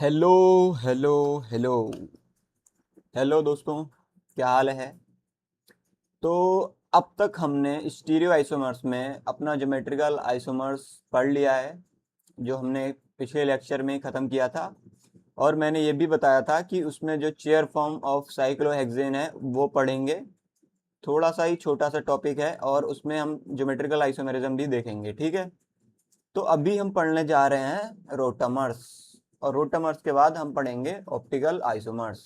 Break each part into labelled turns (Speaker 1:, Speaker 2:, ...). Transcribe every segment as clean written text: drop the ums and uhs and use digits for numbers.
Speaker 1: Hello hello hello hello दोस्तों, क्या हाल है। तो अब तक हमने स्टीरियो आइसोमर्स में अपना ज्योमेट्रिकल आइसोमर्स पढ़ लिया है, जो हमने पिछले लेक्चर में ख़त्म किया था। और मैंने ये भी बताया था कि उसमें जो चेयर फॉर्म ऑफ साइक्लोहेक्सेन है वो पढ़ेंगे। थोड़ा सा ही छोटा सा टॉपिक है और उसमें हम ज्योमेट्रिकल आइसोमेरिज्म भी देखेंगे, ठीक है। तो अभी हम पढ़ने जा रहे हैं रोटामर्स, और रोटामर्स के बाद हम पढ़ेंगे ऑप्टिकल आइसोमर्स।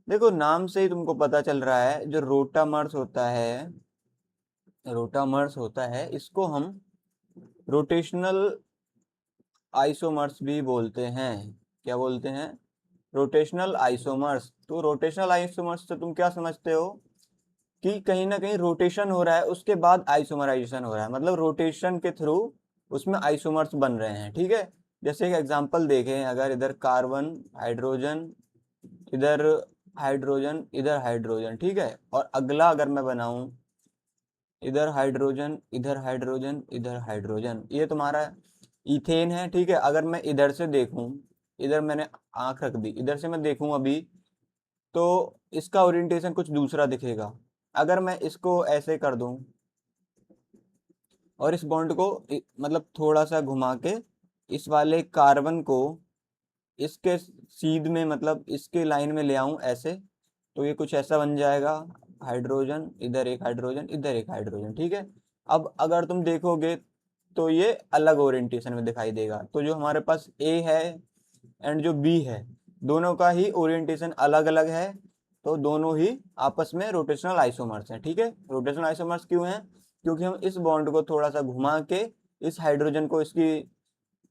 Speaker 1: देखो, नाम से ही तुमको पता चल रहा है, जो रोटामर्स होता है इसको हम रोटेशनल आइसोमर्स भी बोलते हैं। क्या बोलते हैं? Rotational isomers. तो रोटेशनल आइसोमर्स से तुम क्या समझते हो कि कहीं ना कहीं रोटेशन हो रहा है, उसके बाद आइसोमराइजेशन हो रहा है, मतलब रोटेशन के थ्रू उसमें आइसोमर्स बन रहे हैं, ठीक है। जैसे एक एग्जांपल देखें, अगर इधर कार्बन, हाइड्रोजन, इधर हाइड्रोजन, इधर हाइड्रोजन, ठीक है। और अगला अगर मैं बनाऊं, इधर हाइड्रोजन, इधर हाइड्रोजन, इधर हाइड्रोजन, ये तुम्हारा इथेन है, ठीक है। अगर मैं इधर से देखूं, इधर मैंने आंख रख दी, इधर से मैं देखूं अभी, तो इसका ओरिएंटेशन कुछ दूसरा दिखेगा। अगर मैं इसको ऐसे कर दूं और इस बॉन्ड को मतलब थोड़ा सा घुमा के इस वाले कार्बन को इसके सीध में, मतलब इसके लाइन में ले आऊं ऐसे, तो ये कुछ ऐसा बन जाएगा। हाइड्रोजन, इधर एक हाइड्रोजन, इधर एक हाइड्रोजन, ठीक है। अब अगर तुम देखोगे तो ये अलग ओरिएंटेशन में दिखाई देगा। तो जो हमारे पास ए है एंड जो बी है, दोनों का ही ओरिएंटेशन अलग अलग है। तो दोनों ही आपस में रोटेशनल आइसोमर्स हैं, ठीक है। रोटेशनल आइसोमर्स क्यों हैं? क्योंकि हम इस बॉन्ड को थोड़ा सा घुमा के इस हाइड्रोजन को इसकी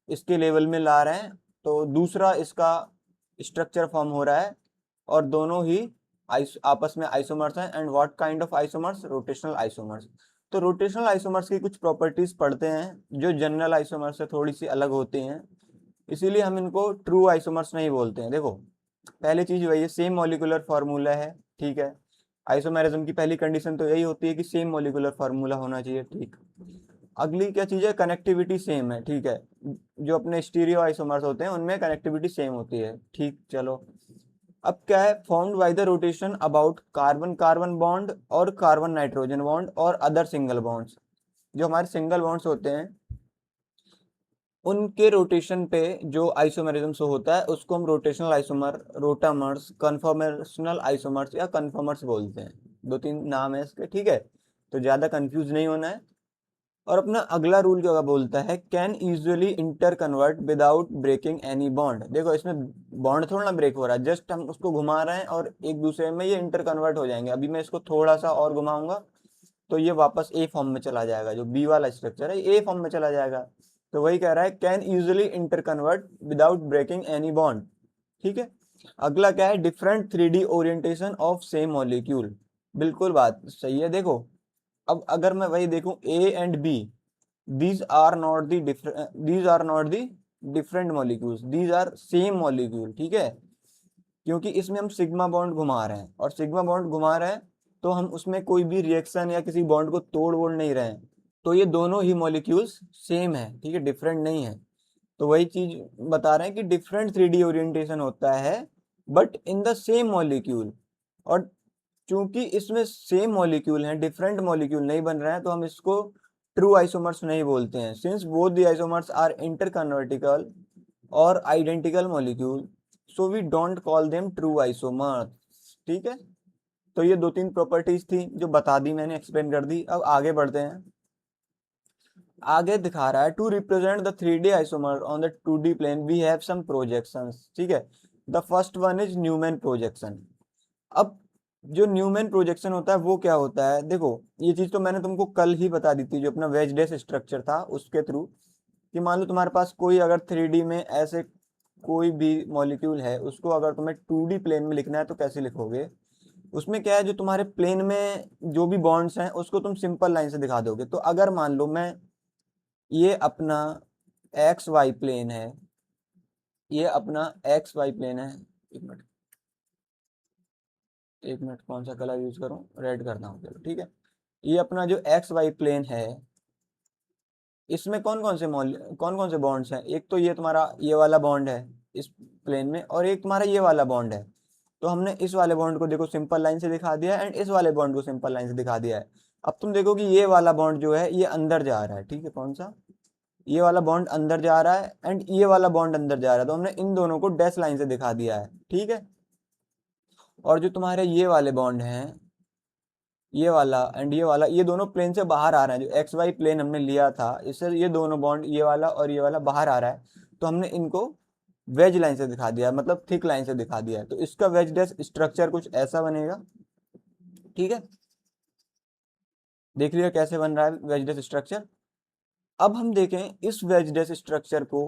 Speaker 1: इसके लेवल में ला रहे हैं, तो दूसरा इसका स्ट्रक्चर फॉर्म हो रहा है। और दोनों ही आपस में आइसोमर्स हैं। And what kind of isomers? Rotational isomers. तो रोटेशनल आइसोमर्स की कुछ प्रॉपर्टीज पढ़ते हैं जो जनरल आइसोमर्स से थोड़ी सी अलग होती हैं, इसीलिए हम इनको ट्रू आइसोमर्स नहीं बोलते हैं। देखो, पहली चीज वही है, सेम मॉलिक्यूलर फार्मूला है, ठीक है। आइसोमेरिज्म की पहली कंडीशन तो यही होती है कि सेम मॉलिक्यूलर फार्मूला होना चाहिए, ठीक। अगली क्या चीज है? कनेक्टिविटी सेम है, ठीक है। जो अपने स्टीरियो आइसोमर्स होते हैं उनमें कनेक्टिविटी सेम होती है, ठीक। चलो, अब क्या है? Formed by the rotation about carbon carbon bond और कार्बन नाइट्रोजन बॉन्ड और अदर सिंगल बॉन्ड्स। जो हमारे सिंगल बॉन्ड्स होते हैं उनके रोटेशन पे जो आइसोमेरिज्म शो होता है उसको हम rotational isomer, rotamers, conformational isomers या कन्फॉर्मर्स बोलते हैं। दो तीन नाम है इसके, ठीक है। तो ज्यादा कंफ्यूज नहीं होना है। और अपना अगला रूल क्या बोलता है? Can usually interconvert without breaking any bond. देखो, इसमें बॉन्ड थोड़ा ना ब्रेक हो रहा है, जस्ट हम उसको घुमा रहे हैं और एक दूसरे में ये इंटर कन्वर्ट हो जाएंगे। अभी मैं इसको थोड़ा सा और घुमाऊंगा तो ये वापस ए फॉर्म में चला जाएगा, जो बी वाला स्ट्रक्चर है ए फॉर्म में चला जाएगा। तो वही कह रहा है, can usually interconvert without breaking any bond, ठीक है। अगला क्या है? Different 3D orientation of same molecule. बिल्कुल बात सही है। देखो, अब अगर मैं वही देखूं A and B, these are not the different molecules, these are same molecule, ठीक है। क्योंकि इसमें हम सिग्मा बॉन्ड घुमा रहे हैं, और सिग्मा बॉन्ड घुमा रहे हैं तो हम उसमें कोई भी रिएक्शन या किसी बॉन्ड को तोड़ वोड़ नहीं रहे हैं। तो ये दोनों ही मॉलिक्यूल्स सेम है, ठीक है, डिफरेंट नहीं है। तो वही चीज बता रहे हैं कि डिफरेंट 3D ओरिएंटेशन होता है but in the same molecule. और चूंकि इसमें सेम मॉलिक्यूल हैं, डिफरेंट मॉलिक्यूल नहीं बन रहे हैं, तो हम इसको ट्रू आइसोमर्स नहीं बोलते हैं। Since both the isomers are interconvertible और identical molecule, so we don't call them true isomers, ठीक है। तो ये दो तीन प्रॉपर्टीज थी जो बता दी मैंने, एक्सप्लेन कर दी। अब आगे बढ़ते हैं। आगे दिखा रहा है, to represent the 3D isomer on the 2D plane we have some projections, ठीक है। The first one is Newman projection. अब जो न्यूमैन प्रोजेक्शन होता है वो क्या होता है? देखो, ये चीज तो मैंने तुमको कल ही बता दी थी, जो अपना वेज डेस स्ट्रक्चर था उसके थ्रू, कि मान लो तुम्हारे पास कोई अगर 3D में ऐसे कोई भी मॉलिक्यूल है, उसको अगर तुम्हें 2D प्लेन में लिखना है तो कैसे लिखोगे? उसमें क्या है, जो तुम्हारे प्लेन में जो भी बॉन्ड्स हैं उसको तुम सिंपल लाइन से दिखा दोगे। तो अगर मान लो मैं, ये अपना एक्स वाई प्लेन है, ये अपना एक्स वाई प्लेन है। एक मिनट, एक मिनट, कौन सा कलर यूज करूं? रेड करता हूँ, चलो ठीक है। ये अपना जो एक्स वाई प्लेन है, इसमें कौन कौन से बॉन्ड्स हैं? एक तो ये तुम्हारा ये वाला बॉन्ड है, इस प्लेन में और एक तुम्हारा ये वाला बॉन्ड है, तो हमने इस वाले बॉन्ड को देखो सिंपल लाइन से दिखा दिया है एंड इस वाले बॉन्ड को सिंपल लाइन से दिखा दिया है। अब तुम देखो कि ये वाला बॉन्ड जो है ये अंदर जा रहा है, ठीक है, कौन सा, ये वाला बॉन्ड अंदर जा रहा है एंड ये वाला बॉन्ड अंदर जा रहा है, तो हमने इन दोनों को डैश लाइन से दिखा दिया है, ठीक है। और जो तुम्हारे ये वाले बॉन्ड हैं, ये वाला एंड ये वाला, ये दोनों प्लेन से बाहर आ रहे हैं, जो एक्स वाई प्लेन हमने लिया था इससे ये दोनों बॉन्ड, ये वाला और ये वाला बाहर आ रहा है, तो हमने इनको वेज लाइन से दिखा दिया, मतलब थिक लाइन से दिखा दिया है। तो इसका वेज डैश स्ट्रक्चर कुछ ऐसा बनेगा, ठीक है, देख लिया कैसे बन रहा है वेज डैश स्ट्रक्चर। अब हम देखें इस वेज डैश स्ट्रक्चर को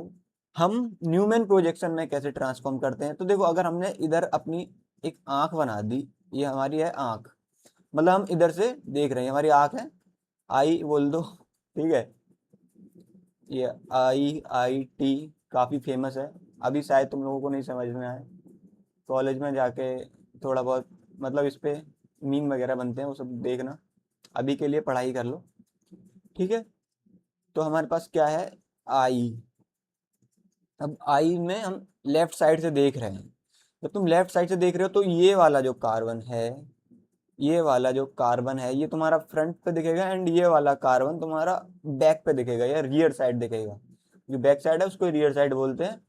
Speaker 1: हम न्यूमैन प्रोजेक्शन में कैसे ट्रांसफॉर्म करते हैं। तो देखो अगर हमने इधर अपनी एक आंख बना दी, ये हमारी है आंख, मतलब हम इधर से देख रहे हैं, हमारी आंख है, आई बोल दो, ठीक है, ये IIT काफ़ी फेमस है, अभी शायद तुम लोगों को नहीं समझ में आए, कॉलेज में जाके थोड़ा बहुत मतलब इस पे मीम वगैरह बनते हैं, वो सब देखना, अभी के लिए पढ़ाई कर लो, ठीक है। तो हमारे पास क्या है, आई। अब आई में हम लेफ्ट साइड से देख रहे हैं, जब तुम लेफ्ट साइड से देख रहे हो तो ये वाला जो कार्बन है, ये वाला जो कार्बन है ये तुम्हारा फ्रंट पे दिखेगा एंड ये वाला कार्बन तुम्हारा बैक पे दिखेगा या रियर साइड दिखेगा। जो बैक साइड है उसको रियर साइड बोलते हैं।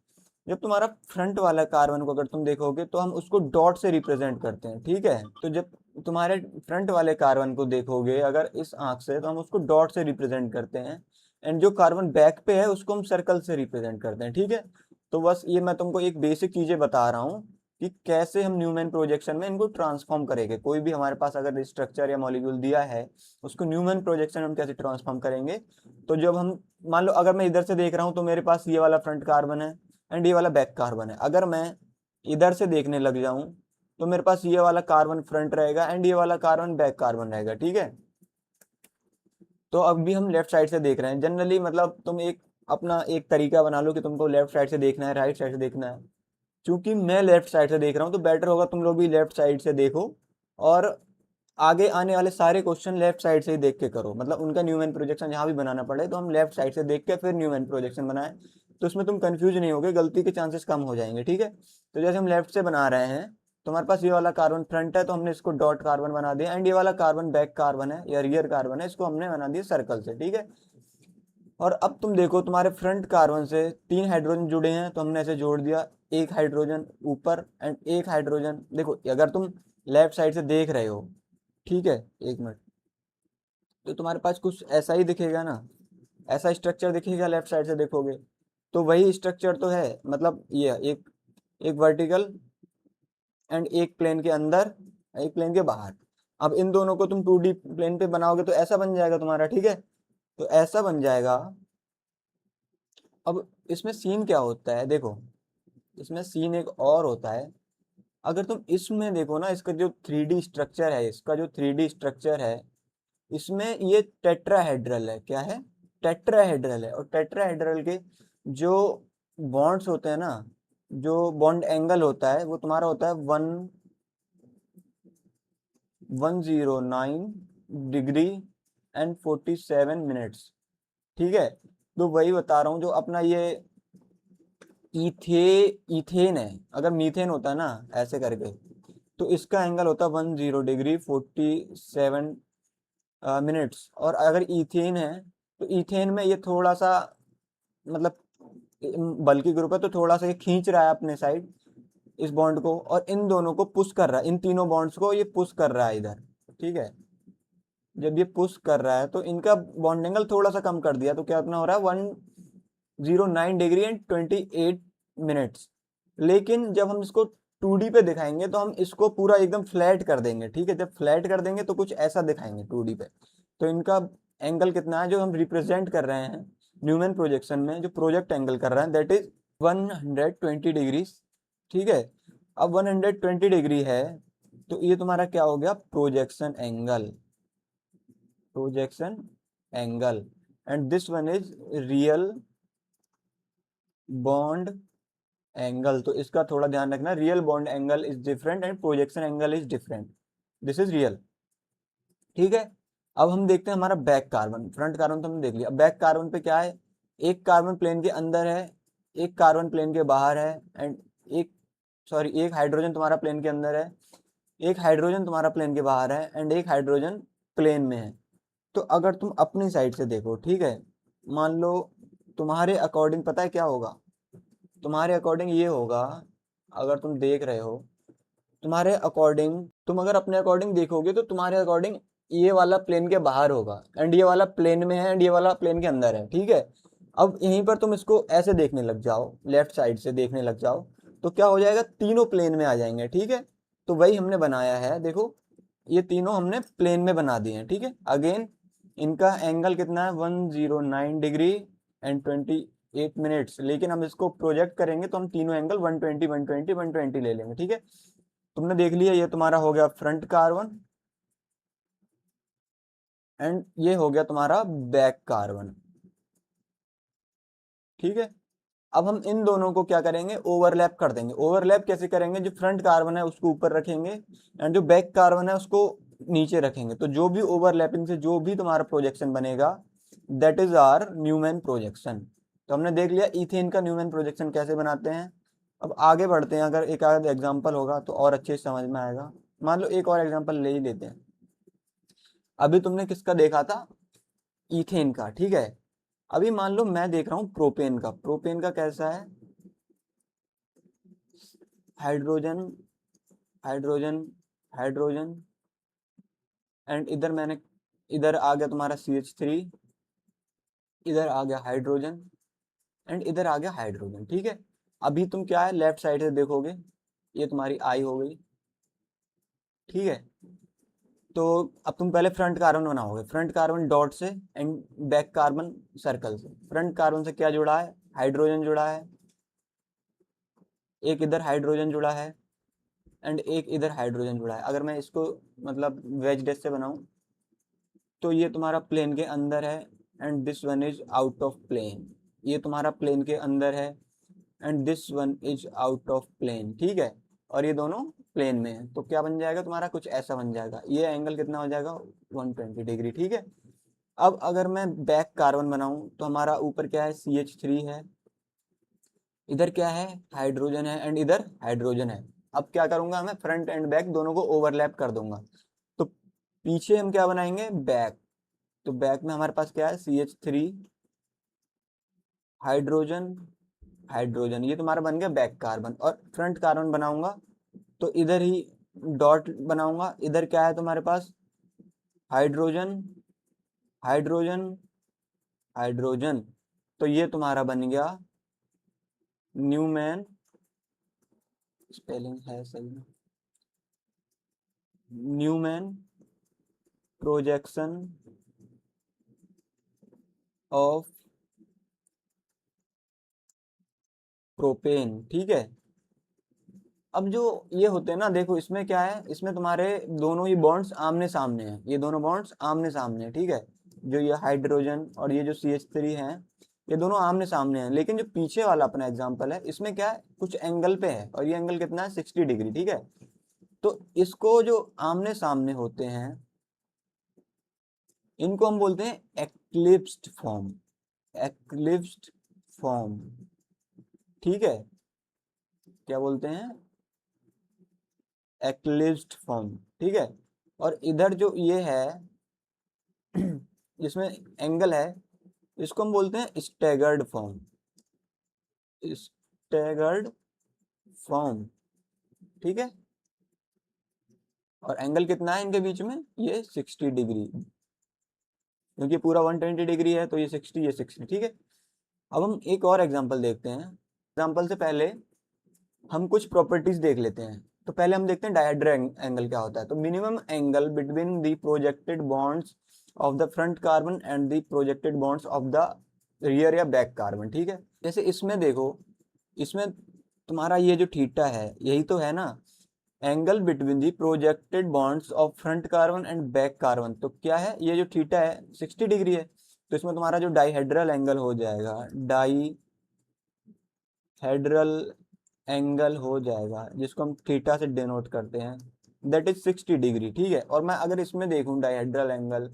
Speaker 1: जब तुम्हारा फ्रंट वाला कार्बन को अगर तुम देखोगे तो हम उसको डॉट से रिप्रेजेंट करते हैं, ठीक है। तो जब तुम्हारे फ्रंट वाले कार्बन को देखोगे अगर इस आंख से, तो हम उसको डॉट से रिप्रेजेंट करते हैं एंड जो कार्बन बैक पे है उसको हम सर्कल से रिप्रेजेंट करते हैं, ठीक है। तो बस ये मैं तुमको एक बेसिक चीजें बता रहा हूँ कि कैसे हम न्यूमैन प्रोजेक्शन में इनको ट्रांसफॉर्म करेंगे। कोई भी हमारे पास अगर स्ट्रक्चर या मॉलिक्यूल दिया है उसको न्यूमैन प्रोजेक्शन में हम कैसे ट्रांसफॉर्म करेंगे। तो जब हम मान लो अगर मैं इधर से देख रहा हूँ तो मेरे पास ये वाला फ्रंट कार्बन है एंड ये वाला बैक कार्बन है, अगर मैं इधर से देखने लग जाऊं तो मेरे पास ये वाला कार्बन फ्रंट रहेगा एंड ये वाला कार्बन बैक कार्बन रहेगा, ठीक है। तो अब भी हम लेफ्ट साइड से देख रहे हैं जनरली, मतलब तुम एक अपना एक तरीका बना लो कि तुमको लेफ्ट साइड से देखना है राइट साइड से देखना है। क्योंकि मैं लेफ्ट साइड से देख रहा हूँ तो बेटर होगा तुम लोग भी लेफ्ट साइड से देखो और आगे आने वाले सारे क्वेश्चन लेफ्ट साइड से ही देख के करो, मतलब उनका न्यूमैन प्रोजेक्शन जहाँ भी बनाना पड़े तो हम लेफ्ट साइड से देख के फिर न्यूमैन प्रोजेक्शन बनाएं, तो उसमें तुम कंफ्यूज नहीं होगे, गलती के चांसेस कम हो जाएंगे, ठीक है। तो जैसे हम लेफ्ट से बना रहे हैं तो हमारे पास ये वाला कार्बन फ्रंट है तो हमने इसको डॉट कार्बन बना दिया एंड ये वाला कार्बन बैक कार्बन है या रियर कार्बन है, इसको हमने बना दिया सर्कल से, ठीक है। और अब तुम देखो तुम्हारे फ्रंट कार्बन से 3 हाइड्रोजन जुड़े हैं तो हमने ऐसे जोड़ दिया, एक हाइड्रोजन ऊपर एंड एक हाइड्रोजन, देखो अगर तुम लेफ्ट साइड से देख रहे हो, ठीक है, एक मिनट, तो तुम्हारे पास कुछ ऐसा ही दिखेगा ना, ऐसा स्ट्रक्चर दिखेगा लेफ्ट साइड से देखोगे, तो वही स्ट्रक्चर तो है, मतलब ये एक एक वर्टिकल एंड एक प्लेन के अंदर एक प्लेन के बाहर। अब इन दोनों को तुम 2D प्लेन पे बनाओगे तो ऐसा बन जाएगा तुम्हारा, ठीक है, तो ऐसा बन जाएगा। अब इसमें सीन क्या होता है, देखो इसमें सीन एक और होता है, अगर तुम इसमें देखो ना, इसका जो 3D स्ट्रक्चर है, इसका जो 3D स्ट्रक्चर है इसमें ये टेट्राहेड्रल है, क्या है, टेट्राहेड्रल है। और टेट्राहेड्रल के जो बॉन्ड्स होते हैं ना, जो बॉन्ड एंगल होता है वो तुम्हारा होता है 109 डिग्री एंड 47 मिनट्स, ठीक है। तो वही बता रहा हूँ, जो अपना ये इथेन है, अगर मीथेन होता है ना ऐसे करके, तो इसका एंगल होता है 10 डिग्री 47 मिनट्स। और अगर इथेन है तो इथेन में ये थोड़ा सा मतलब बल्कि ग्रुप है तो थोड़ा सा ये खींच रहा है अपने साइड इस बॉन्ड को और इन दोनों को पुश कर रहा है, इन तीनों बॉन्ड्स को ये पुश कर रहा है इधर, ठीक है। जब ये पुश कर रहा है तो इनका बॉन्ड एंगल थोड़ा सा कम कर दिया, तो क्या इतना हो रहा है 109 डिग्री एंड 28 मिनट्स। लेकिन जब हम इसको 2D पे दिखाएंगे तो हम इसको पूरा एकदम फ्लैट कर देंगे, ठीक है। जब फ्लैट कर देंगे तो कुछ ऐसा दिखाएंगे 2D पे, तो इनका एंगल कितना है जो हम रिप्रेजेंट कर रहे हैं न्यूमैन प्रोजेक्शन में, जो प्रोजेक्ट एंगल कर रहे हैं दैट इज 120 डिग्री, ठीक है। अब 120 डिग्री है तो ये तुम्हारा क्या हो गया, projection angle, projection angle. And this one is real bond angle. तो इसका थोड़ा ध्यान रखना, real bond angle is different and projection angle is different, this is real, ठीक है। अब हम देखते हैं हमारा बैक कार्बन, फ्रंट कार्बन तो हमने देख लिया, बैक कार्बन पे क्या है, एक कार्बन प्लेन के अंदर है, एक कार्बन प्लेन के बाहर है एंड एक सॉरी एक हाइड्रोजन तुम्हारा प्लेन के अंदर है, एक हाइड्रोजन तुम्हारा प्लेन के बाहर है, एंड एक हाइड्रोजन प्लेन में है। तो अगर तुम अपनी साइड से देखो, ठीक है, मान लो तुम्हारे अकॉर्डिंग पता है क्या होगा, तुम्हारे अकॉर्डिंग ये होगा, अगर तुम देख रहे हो, तुम्हारे अकॉर्डिंग, तुम अगर अपने अकॉर्डिंग देखोगे तो तुम्हारे अकॉर्डिंग ये वाला प्लेन के बाहर होगा, एंड ये वाला प्लेन में है, एंड ये वाला प्लेन के अंदर है, ठीक है। अब यहीं पर तुम इसको ऐसे देखने लग जाओ, लेफ्ट साइड से देखने लग जाओ, तो क्या हो जाएगा, तीनों प्लेन में आ जाएंगे, ठीक है। तो वही हमने बनाया है, देखो ये तीनों हमने प्लेन में बना दिए हैं, ठीक है। अगेन इनका एंगल कितना है, 109 डिग्री एंड 28 मिनट्स, लेकिन हम इसको प्रोजेक्ट करेंगे तो हम तीनों एंगल 120 120 120 ले लेंगे, ठीक है। तुमने देख लिया, ये तुम्हारा हो गया फ्रंट कार्बन, एंड ये हो गया तुम्हारा बैक कार्बन, ठीक है। अब हम इन दोनों को क्या करेंगे, ओवरलैप कर देंगे। ओवरलैप कैसे करेंगे, जो फ्रंट कार्बन है उसको ऊपर रखेंगे, एंड जो बैक कार्बन है उसको नीचे रखेंगे। तो जो भी ओवरलैपिंग से जो भी तुम्हारा प्रोजेक्शन बनेगा, that is our Newman projection. तो हमने देख लिया इथेन का न्यूमैन प्रोजेक्शन कैसे बनाते हैं। अब आगे बढ़ते हैं, अगर एक आध एग्जाम्पल होगा तो और अच्छे से समझ में आएगा। मान लो एक और एग्जाम्पल ले ही लेते हैं। अभी तुमने किसका देखा था, इथेन का, ठीक है। अभी मान लो मैं देख रहा हूँ प्रोपेन का। प्रोपेन का कैसा है, हाइड्रोजन, हाइड्रोजन, हाइड्रोजन, एंड इधर मैंने, इधर आ गया तुम्हारा CH3, इधर आ गया हाइड्रोजन, एंड इधर आ गया हाइड्रोजन, ठीक है। अभी तुम क्या है, लेफ्ट साइड से देखोगे, ये तुम्हारी आई हो गई, ठीक है। तो अब तुम पहले फ्रंट कार्बन बनाओगे, फ्रंट कार्बन डॉट से एंड बैक कार्बन सर्कल से। फ्रंट कार्बन से क्या जुड़ा है, हाइड्रोजन जुड़ा है, एक इधर हाइड्रोजन जुड़ा है, एंड एक इधर हाइड्रोजन जुड़ा है। अगर मैं इसको मतलब वेज डेस से बनाऊं, तो ये तुम्हारा प्लेन के अंदर है, and this one is out of plane. ये तुम्हारा प्लेन के अंदर है, and this one is out of plane, ठीक है। और ये दोनों प्लेन में है, तो क्या बन जाएगा तुम्हारा, कुछ ऐसा बन जाएगा। ये एंगल कितना हो जाएगा, 120 डिग्री, ठीक है। अब अगर मैं बैक कार्बन बनाऊं, तो हमारा ऊपर क्या है, CH3 है, इधर क्या है, हाइड्रोजन है, एंड इधर हाइड्रोजन है। अब क्या करूंगा, मैं फ्रंट एंड बैक दोनों को ओवरलैप कर दूंगा। तो पीछे हम क्या बनाएंगे, बैक। तो बैक में हमारे पास क्या है, CH3, हाइड्रोजन, हाइड्रोजन, ये तुम्हारा बन गया बैक कार्बन। और फ्रंट कार्बन बनाऊंगा तो इधर ही डॉट बनाऊंगा, इधर क्या है तुम्हारे पास, हाइड्रोजन, हाइड्रोजन, हाइड्रोजन। तो ये तुम्हारा बन गया न्यूमैन, स्पेलिंग है सही में, न्यूमैन प्रोजेक्शन ऑफ प्रोपेन, ठीक है। अब जो ये होते हैं ना, देखो इसमें क्या है, इसमें तुम्हारे दोनों ही बॉन्ड्स आमने सामने हैं, ये दोनों बॉन्ड्स आमने सामने हैं, ठीक है। जो ये हाइड्रोजन और ये जो CH3 हैं, ये दोनों आमने सामने हैं। लेकिन जो पीछे वाला अपना एग्जांपल है, इसमें क्या है, कुछ एंगल पे है, और ये एंगल कितना है, 60 डिग्री, ठीक है। तो इसको जो आमने सामने होते हैं, इनको हम बोलते हैं एक्लिप्स्ड फॉर्म, एक्लिप्स्ड फॉर्म, ठीक है। क्या बोलते हैं, एक्लिप्स्ड फॉर्म, ठीक है। और इधर जो ये है जिसमें एंगल है, इसको हम बोलते हैं स्टैगर्ड फॉर्म, स्टैगर्ड फॉर्म, ठीक है। और एंगल कितना है इनके बीच में, ये 60 डिग्री, क्योंकि पूरा 120 डिग्री है, तो ये 60, ये 60, ठीक है। अब हम एक और एग्जांपल देखते हैं। एग्जांपल से पहले हम कुछ प्रॉपर्टीज देख लेते हैं। तो पहले हम देखते हैं डायहेड्रल एंगल क्या होता है। तो minimum angle between the projected bonds of the front carbon and the projected bonds of the rear या बैक कार्बन, ठीक है। जैसे इसमें देखो, इसमें तुम्हारा ये जो थीटा है, यही तो है ना, angle between the projected bonds of front carbon and back carbon. तो क्या है, ये जो थीटा है 60 डिग्री है। तो इसमें तुम्हारा जो डाइहेड्रल एंगल हो जाएगा, डाइहेड्रल एंगल हो जाएगा, जिसको हम थीटा से डिनोट करते हैं, दैट इज 60 डिग्री, ठीक है। और मैं अगर इसमें देखूं डाइहेड्रल एंगल,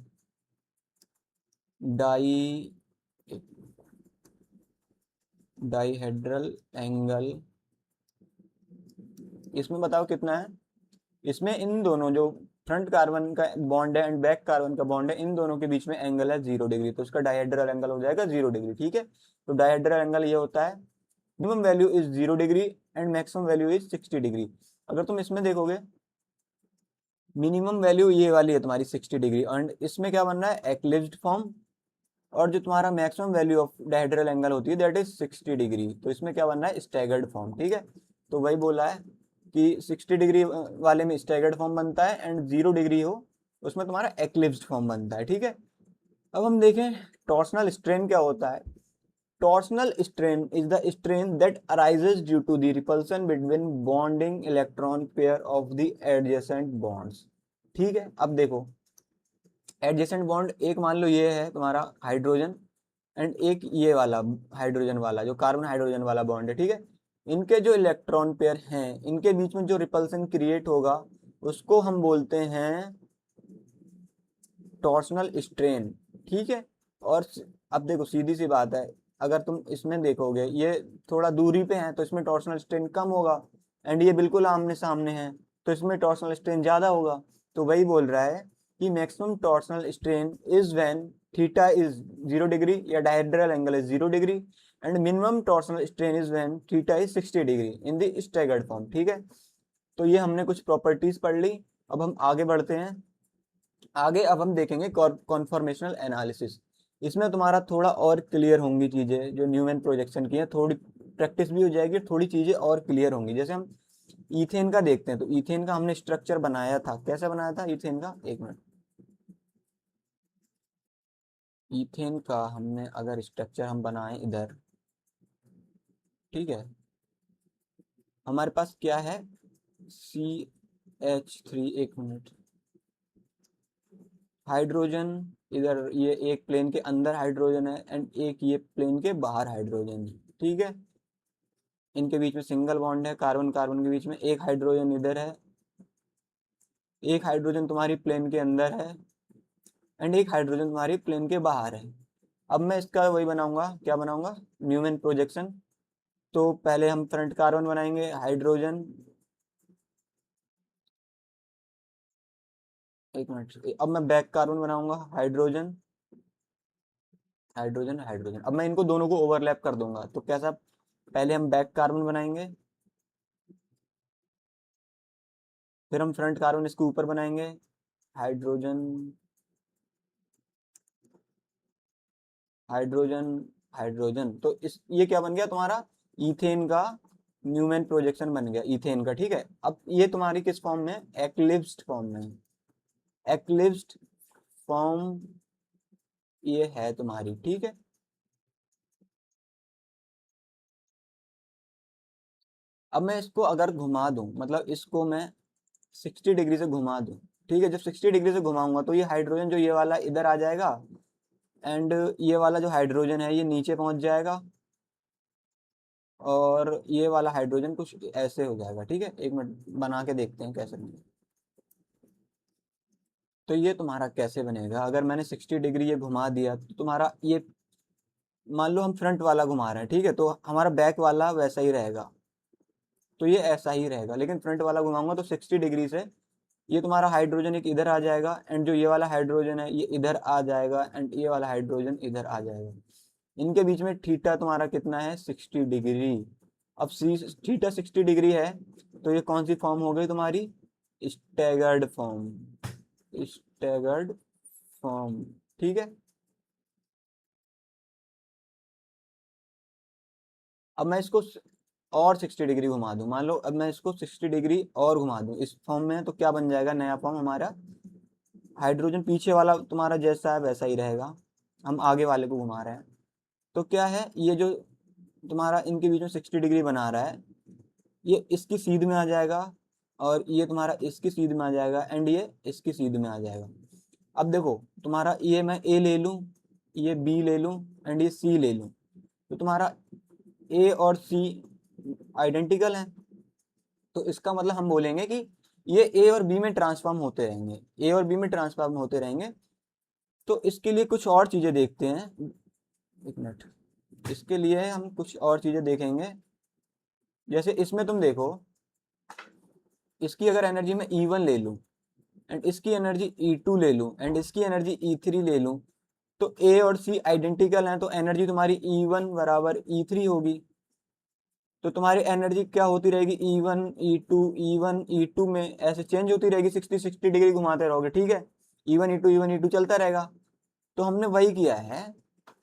Speaker 1: डाई डाइहेड्रल एंगल इसमें बताओ कितना है। इसमें इन दोनों जो फ्रंट कार्बन का बॉन्ड है एंड बैक कार्बन का बॉन्ड है, इन दोनों के बीच में एंगल है 0 डिग्री, तो इसका डायहेड्रल एंगल हो जाएगा 0 डिग्री। ठीक है, तो डायहेड्रल एंगल ये होता है, minimum value is 0 degree and maximum value is 60 degree. अगर तुम इसमें देखोगे, मिनिमम वैल्यू ये वाली है तुम्हारी 60 डिग्री, एंड इसमें क्या बनना है, एक्लिप्स्ड फॉर्म, और जो तुम्हारा maximum value of dihedral angle होती है दैट इज 60 डिग्री, तो इसमें क्या बनना है, स्टैगर्ड फॉर्म। ठीक है, तो वही बोला है कि 60 डिग्री वाले में स्टैगर्ड फॉर्म बनता है, एंड 0 डिग्री हो उसमें तुम्हारा एक्लिप्स्ड फॉर्म बनता है। ठीक है, अब हम देखें टॉर्सनल स्ट्रेन क्या होता है। Torsional strain is the strain that arises due to the repulsion between bonding electron pair of the adjacent bonds. ठीक है, अब देखो एडजेसेंट बॉन्ड एक मान लो ये है तुम्हारा हाइड्रोजन, एंड एक ये वाला हाइड्रोजन वाला जो कार्बन हाइड्रोजन वाला बॉन्ड है। ठीक है, इनके जो इलेक्ट्रॉन पेयर हैं, इनके बीच में जो रिपल्सन क्रिएट होगा उसको हम बोलते हैं टॉर्सनल स्ट्रेन। ठीक है, और अब देखो सीधी सी बात है, अगर तुम इसमें देखोगे ये थोड़ा दूरी पे है तो इसमें टॉर्सनल स्ट्रेन कम होगा, एंड ये बिल्कुल आमने सामने है तो इसमें टॉर्सनल स्ट्रेन ज्यादा होगा। तो वही बोल रहा है कि maximum torsional strain is when theta is 0 degree या dihedral angle is 0 degree, and minimum torsional strain is when theta is 60 degree in the staggered form. ठीक है, तो ये हमने कुछ प्रॉपर्टीज पढ़ ली। अब हम आगे बढ़ते हैं। आगे अब हम देखेंगे कॉन्फॉर्मेशनल एनालिसिस। इसमें तुम्हारा थोड़ा और क्लियर होंगी चीजें, जो न्यूमैन प्रोजेक्शन की है, थोड़ी प्रैक्टिस भी हो जाएगी, थोड़ी चीजें और क्लियर होंगी। जैसे हम ईथेन का देखते हैं, तो ईथेन का हमने स्ट्रक्चर बनाया था, कैसे बनाया था ईथेन का, एक मिनट। ईथेन का हमने अगर स्ट्रक्चर हम बनाए इधर, ठीक है, हमारे पास क्या है, CH3, एक मिनट, हाइड्रोजन इधर, ये एक प्लेन के अंदर हाइड्रोजन है एंड एक ये प्लेन के बाहर हाइड्रोजन है। ठीक है, इनके बीच में सिंगल बॉन्ड है, कार्बन कार्बन के बीच में, एक हाइड्रोजन इधर है, एक हाइड्रोजन तुम्हारी प्लेन के अंदर है, एंड एक हाइड्रोजन तुम्हारी प्लेन के बाहर है। अब मैं इसका वही बनाऊंगा, क्या बनाऊंगा, न्यूमैन प्रोजेक्शन। तो पहले हम फ्रंट कार्बन बनाएंगे, हाइड्रोजन, एक मिनट, अब मैं बैक कार्बन बनाऊंगा, हाइड्रोजन हाइड्रोजन हाइड्रोजन। अब मैं इनको दोनों को ओवरलैप कर दूंगा, तो कैसा, पहले हम बैक कार्बन बनाएंगे, फिर हम फ्रंट कार्बन इसके ऊपर बनाएंगे, हाइड्रोजन हाइड्रोजन हाइड्रोजन। तो इस ये क्या बन गया तुम्हारा, ईथेन का न्यूमैन प्रोजेक्शन बन गया ईथेन का। ठीक है, अब ये तुम्हारी किस फॉर्म में, एक्लिप्स्ड फॉर्म में, एक्लिप्स्ड फॉर्म ये है तुम्हारी। ठीक है, अब मैं इसको अगर घुमा दूं, मतलब इसको मैं 60 डिग्री से घुमा दूं, ठीक है, जब 60 डिग्री से घुमाऊंगा तो ये हाइड्रोजन जो ये वाला इधर आ जाएगा, एंड ये वाला जो हाइड्रोजन है ये नीचे पहुंच जाएगा, और ये वाला हाइड्रोजन कुछ ऐसे हो जाएगा। ठीक है, एक मिनट बना के देखते हैं कैसे बनेगा। तो ये तुम्हारा कैसे बनेगा, अगर मैंने 60 डिग्री ये घुमा दिया तो तुम्हारा ये, मान लो हम फ्रंट वाला घुमा रहे हैं, ठीक है, तो हमारा बैक वाला वैसा ही रहेगा, तो ये ऐसा ही रहेगा, लेकिन फ्रंट वाला घुमाऊंगा तो 60 डिग्री से ये तुम्हारा हाइड्रोजन एक इधर आ जाएगा, एंड जो ये वाला हाइड्रोजन है ये इधर आ जाएगा, एंड ये वाला हाइड्रोजन इधर आ जाएगा। इनके बीच में थीटा तुम्हारा कितना है, 60 डिग्री। अब थीटा 60 डिग्री है, तो ये कौन सी फॉर्म हो गई तुम्हारी, स्टैगर्ड फॉर्म, स्टैगर्ड फॉर्म। ठीक है, अब मैं इसको और 60 डिग्री घुमा दूं, मान लो अब मैं इसको 60 डिग्री और घुमा दूं इस फॉर्म में, तो क्या बन जाएगा नया फॉर्म हमारा, हाइड्रोजन पीछे वाला तुम्हारा जैसा है वैसा ही रहेगा, हम आगे वाले को घुमा रहे हैं। तो क्या है, ये जो तुम्हारा इनके बीच में 60 डिग्री बना रहा है, ये इसकी सीध में आ जाएगा, और ये तुम्हारा इसकी सीध में आ जाएगा, एंड ये इसकी सीध में आ जाएगा। अब देखो तुम्हारा ये मैं ए ले लूं, ये बी ले लूं, एंड ये सी ले लूं, तो तुम्हारा ए और सी आइडेंटिकल है, तो इसका मतलब हम बोलेंगे कि ये ए और बी में ट्रांसफॉर्म होते रहेंगे, ए और बी में ट्रांसफॉर्म होते रहेंगे। तो इसके लिए कुछ और चीजें देखते हैं, एक मिनट, इसके लिए हम कुछ और चीजें देखेंगे। जैसे इसमें तुम देखो, इसकी अगर एनर्जी मैं E1 ले लूँ एंड इसकी एनर्जी E2 ले लूँ एंड इसकी एनर्जी E3 ले लूँ, तो ए और सी आइडेंटिकल हैं, तो एनर्जी तुम्हारी E1 बराबर E3 होगी। तो तुम्हारी एनर्जी क्या होती रहेगी, E1 E2 E1 E2 में ऐसे चेंज होती रहेगी, 60 डिग्री घुमाते रहोगे, ठीक है। E1 E2 चलता रहेगा। तो हमने वही किया है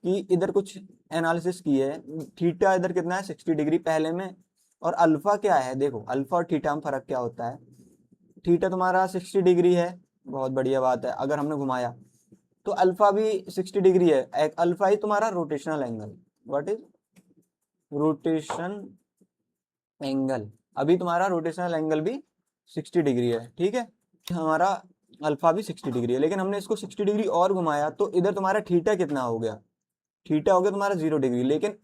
Speaker 1: कि इधर कुछ एनालिसिस की है। थीटा इधर कितना है, 60 डिग्री पहले में, और अल्फा क्या है, देखो अल्फा और थीटा में फर्क क्या होता है। थीटा तुम्हारा 60 डिग्री है, बहुत बढ़िया बात है, अगर हमने घुमाया तो अल्फा भी 60 डिग्री है। अल्फा ही तुम्हारा rotational angle, what is rotation angle, अभी तुम्हारा रोटेशनल एंगल भी 60 डिग्री है, ठीक है। हमारा अल्फा भी 60 डिग्री है, लेकिन हमने इसको 60 डिग्री और घुमाया, तो इधर तुम्हारा थीटा कितना हो गया, थीटा हो गया तुम्हारा 0 डिग्री, लेकिन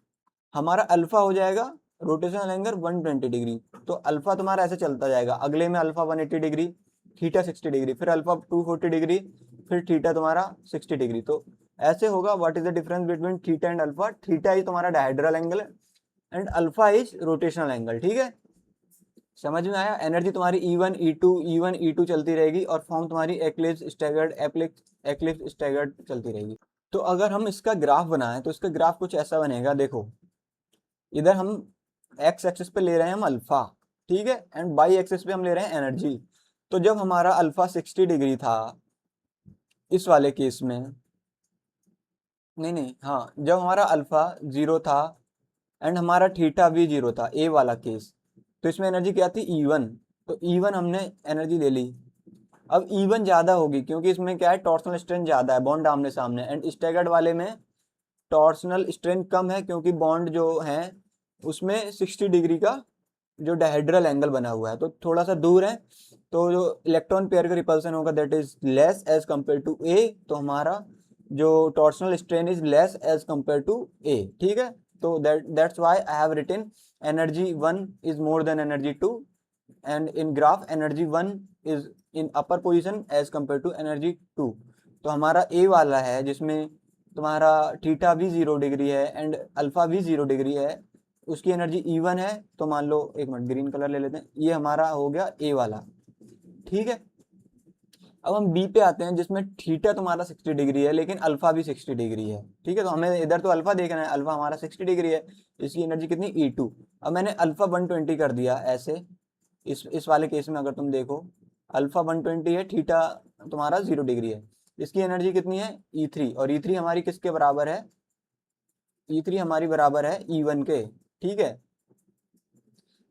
Speaker 1: हमारा अल्फा हो जाएगा रोटेशनल एंगल 120 डिग्री। तो अल्फा तुम्हारा ऐसे चलता जाएगा, अगले में अल्फा 180 डिग्री, थीटा 60 डिग्री, फिर अल्फा 240 डिग्री, फिर थीटा तुम्हारा 60 डिग्री। तो ऐसे होगा। What is the difference between theta and alpha, theta is तुम्हारा dihedral angle and alpha is rotational angle, ठीक है। समझ में आया। एनर्जी तुम्हारी E1 E2 चलती रहेगी, और फॉर्म तुम्हारी एक्लिप्स स्टैगर्ड चलती रहेगी। तो अगर हम इसका ग्राफ बनाएं तो इसका ग्राफ कुछ ऐसा बनेगा, देखो इधर हम एक्स एक्सिस पे ले रहे हैं हम अल्फा, ठीक है, एंड वाई एक्सिस पे हम ले रहे हैं एनर्जी। तो जब हमारा अल्फा 60 डिग्री था इस वाले केस में, नहीं नहीं हाँ, जब हमारा अल्फा 0 था एंड हमारा थीटा भी 0 था, ए वाला केस, तो इसमें एनर्जी क्या थी, E1। तो E1 हमने एनर्जी ले ली। अब E1 ज्यादा होगी क्योंकि इसमें क्या है, टॉर्सनल स्ट्रेन ज्यादा है, बॉन्ड आमने सामने, एंड स्टैगर्ड वाले में टॉर्सनल स्ट्रेन कम है, क्योंकि बॉन्ड जो है उसमें 60 डिग्री का जो डायहेड्रल एंगल बना हुआ है, तो थोड़ा सा दूर है, तो जो इलेक्ट्रॉन पेयर का रिपल्सन होगा that is less as compare to A, तो हमारा जो torsional strain is less as compare to A, ठीक है। तो that's why I have written energy 1 is more than energy 2, and in graph energy 1 is in upper position as compare to energy 2। तो हमारा ए वाला है जिसमें तुम्हारा थीटा भी 0 डिग्री है एंड अल्फा भी 0 डिग्री है, उसकी एनर्जी E1 है। तो मान लो, एक मिनट ग्रीन कलर ले लेते हैं, ये हमारा हो गया ए वाला, ठीक है। अब हम बी पे आते हैं जिसमें थीटा तुम्हारा 60 डिग्री है लेकिन अल्फा भी 60 डिग्री है, ठीक है। तो हमें इधर तो अल्फा देखना है, अल्फा हमारा 60 डिग्री है, इसकी एनर्जी कितनी, E2। अब मैंने अल्फा 120 कर दिया ऐसे, इस वाले केस में अगर तुम देखो, अल्फा 120 है, थीटा तुम्हारा 0 डिग्री है, इसकी एनर्जी कितनी है, E3, और E3 हमारी किसके बराबर है, E3 हमारी बराबर है E1 के, ठीक है।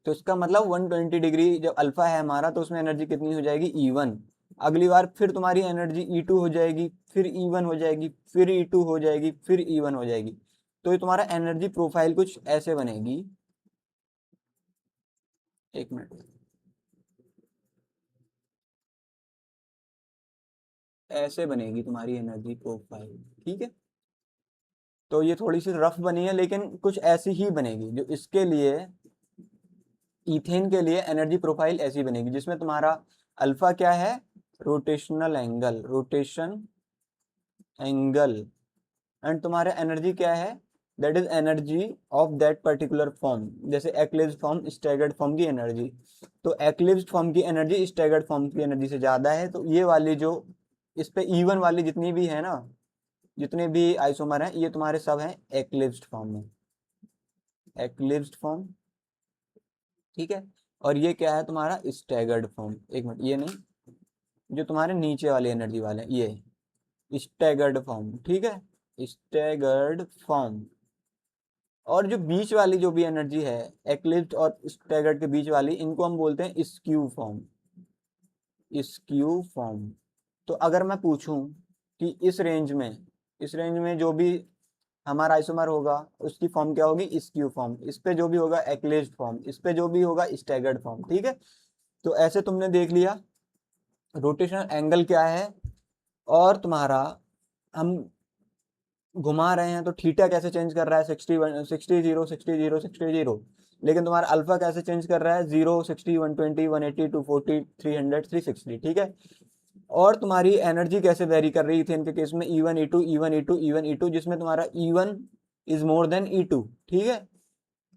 Speaker 1: तो इसका मतलब 120 डिग्री जब अल्फा है हमारा, तो उसमें एनर्जी कितनी हो जाएगी, E1। अगली बार फिर तुम्हारी एनर्जी E2 हो जाएगी, फिर E1 हो जाएगी, फिर E2 हो जाएगी, फिर E1 हो जाएगी। तो ये तुम्हारा एनर्जी प्रोफाइल कुछ ऐसे बनेगी, एक मिनट, ऐसे बनेगी तुम्हारी एनर्जी प्रोफाइल, ठीक है। तो ये थोड़ी सी रफ बनी है, लेकिन कुछ ऐसी ही बनेगी, जो इसके लिए इथेन के लिए एनर्जी प्रोफाइल ऐसी बनेगी, जिसमें तुम्हारा अल्फा क्या है, rotational angle, rotation angle, and तुम्हारा एनर्जी क्या है, that is energy of that particular form, जैसे एक्लिप्स फॉर्म, स्टैगर्ड फॉर्म की एनर्जी। तो एक्लिप्स फॉर्म की एनर्जी स्टैगर्ड फॉर्म की एनर्जी से ज्यादा है, तो ये वाली जो इस पे E1 वाली जितनी भी है ना, जितने भी आइसोमर हैं, ये तुम्हारे सब हैं एक्लिप्स्ड फॉर्म में, एक्लिप्स्ड फॉर्म, ठीक है। और ये क्या है तुम्हारा स्टैगर्ड फॉर्म, एक मिनट, ये नहीं, जो तुम्हारे नीचे वाले एनर्जी वाले हैं, ये स्टैगर्ड फॉर्म, ठीक है, स्टैगर्ड फॉर्म। और जो बीच वाली जो भी एनर्जी है, एक्लिप्स और स्टैगर्ड के बीच वाली, इनको हम बोलते हैं स्क्यू फॉर्म, स्क्यू फॉर्म। तो अगर मैं पूछूं कि इस रेंज में जो भी हमारा आइसोमर होगा उसकी फॉर्म क्या होगी, स्क्यू फॉर्म, इस पे जो भी होगा एक्लिप्स्ड फॉर्म, इस पे जो भी होगा स्टैगर्ड फॉर्म, ठीक है। तो ऐसे तुमने देख लिया रोटेशनल एंगल क्या है, और तुम्हारा हम घुमा रहे हैं तो थीटा कैसे चेंज कर रहा है, 60 0 60 0 60 0 लेकिन तुम्हारा अल्फा कैसे चेंज कर रहा है, 0 60 120 180 240 300 360, ठीक है। और तुम्हारी एनर्जी कैसे वेरी कर रही थी इनके केस में, E1 E2 E1 E2 E1 E2, जिसमें तुम्हारा E1 is more then E2, ठीक है।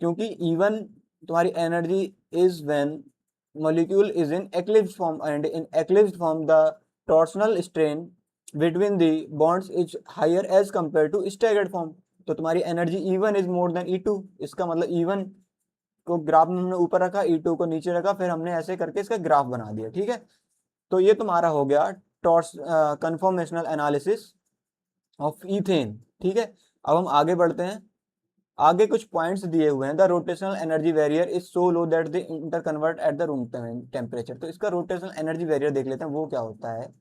Speaker 1: क्योंकि E1 तुम्हारी energy is when molecule is in eclipsed form, and in eclipsed form the torsional strain between the bonds is higher as compared to staggered form. तो तुम्हारी energy E1 is more then E2, इसका मतलब E1 को graph में हमने ऊपर रखा, E2 को नीचे रखा, फिर हमने ऐसे करके इसका ग्राफ बना दिया, ठीक है। तो ये तुम्हारा हो गया torques conformational analysis of ethane, ठीक है। अब हम आगे बढ़ते हैं, आगे कुछ पॉइंट्स दिए हुए हैं। The rotational energy barrier is so low that the inter convert at the room temperature. तो इसका रोटेशनल एनर्जी बैरियर देख लेते हैं, वो क्या होता है।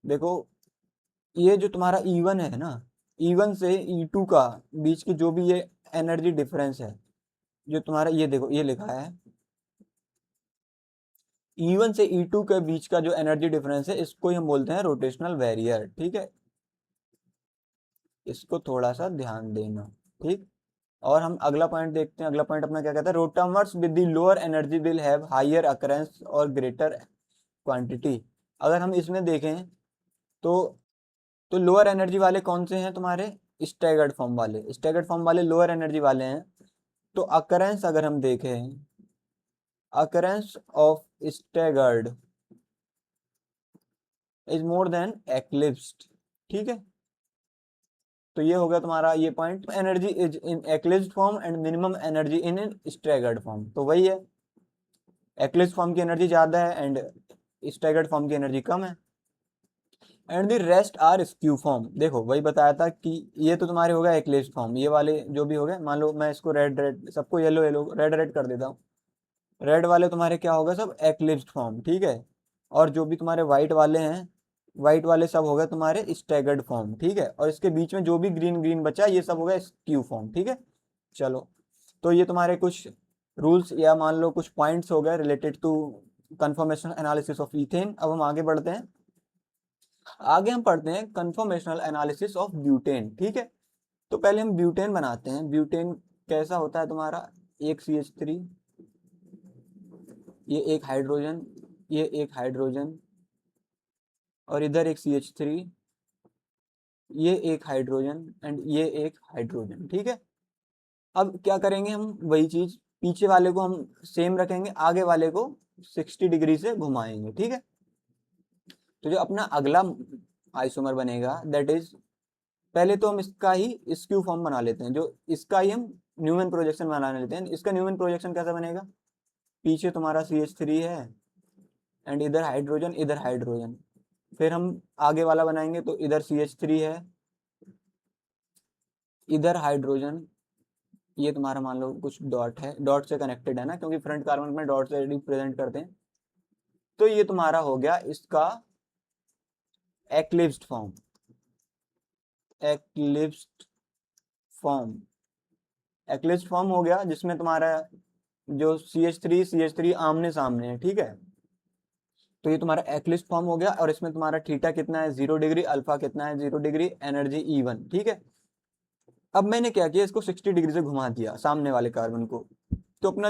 Speaker 1: देखो ये जो तुम्हारा E1 है ना, E1 से E2 का बीच की जो भी ये एनर्जी डिफरेंस है, जो तुम्हारा ये देखो ये लिखा है E1 से E2 के बीच का जो एनर्जी डिफरेंस है, इसको ही हम बोलते हैं रोटेशनल बैरियर, ठीक है। इसको थोड़ा सा ध्यान देना, ठीक। और हम अगला पॉइंट देखते हैं। अगला पॉइंट अपना क्या कहता है, rotamers with the lower energy will have higher occurrence और ग्रेटर क्वांटिटी। अगर हम इसमें देखें तो लोअर एनर्जी वाले कौन से हैं तुम्हारे, स्टैगर्ड फॉर्म वाले। स्टैगर्ड फॉर्म वाले लोअर एनर्जी वाले हैं। तो अकरेंस अगर हम देखें, occurrence of staggered is more than eclipsed, ठीक है। तो ये हो गया तुम्हारा ये point. Energy is in eclipsed form and minimum energy in staggered form. तो वही है, एक्लिप्स्ड फॉर्म की एनर्जी ज्यादा है एंड स्टैगर्ड फॉर्म की एनर्जी कम है। And the rest are skew form. देखो वही बताया था कि ये तो तुम्हारे हो गया एक्लिप्स्ड फॉर्म, ये वाले जो भी हो गए, मान लो मैं इसको रेड रेड, सबको येलो येलो रेड रेड कर देता हूँ। रेड वाले तुम्हारे क्या होगा, सब एक्लिप्स्ड फॉर्म, ठीक है। और जो भी तुम्हारे व्हाइट वाले हैं, व्हाइट वाले सब हो गए तुम्हारे स्टैगर्ड फॉर्म, ठीक है। और इसके बीच में जो भी ग्रीन ग्रीन बचा, ये सब हो गया स्क्यू फॉर्म, ठीक है। चलो, तो ये तुम्हारे कुछ रूल्स या मान लो कुछ पॉइंट्स हो गए related to conformational analysis of ethane. अब हम आगे बढ़ते हैं, आगे हम पढ़ते हैं कंफर्मेशनल एनालिसिस ऑफ ब्यूटेन, ठीक है। तो पहले हम ब्यूटेन बनाते हैं। ब्यूटेन कैसा होता है तुम्हारा, एक CH3, ये एक हाइड्रोजन, ये एक हाइड्रोजन, और इधर एक CH3, ये एक हाइड्रोजन एंड ये एक हाइड्रोजन, ठीक है। अब क्या करेंगे हम, वही चीज, पीछे वाले को हम सेम रखेंगे, आगे वाले को 60 डिग्री से घुमाएंगे, ठीक है। तो जो अपना अगला आइसोमर बनेगा दैट इज, पहले तो हम इसका ही स्क्यू फॉर्म बना लेते हैं, जो इसका ही हम न्यूमैन प्रोजेक्शन बना लेते हैं। इसका न्यूमैन प्रोजेक्शन कैसा बनेगा, पीछे तुम्हारा CH3 है एंड इधर हाइड्रोजन, इधर हाइड्रोजन। फिर हम आगे वाला बनाएंगे तो इधर CH3 है, इधर हाइड्रोजन, ये तुम्हारा मान लो कुछ डॉट है, डॉट से कनेक्टेड है ना, क्योंकि फ्रंट कार्बन में डॉट से रिप्रेजेंट करते हैं। तो ये तुम्हारा हो गया इसका एक्लिप्स्ड फॉर्म, एक्लिप्स्ड फॉर्म, एक्लिप्स्ड फॉर्म हो गया, जिसमें तुम्हारा जो CH3 आमने सामने है, ठीक है। तो ये तुम्हारा एक्लिप्स्ड फॉर्म हो गया, और इसमें तुम्हारा थीटा कितना है 0 डिग्री, अल्फा कितना है 0 डिग्री, एनर्जी E1, ठीक है। अब मैंने क्या किया, इसको 60 डिग्री से घुमा दिया सामने वाले कार्बन को। तो अपना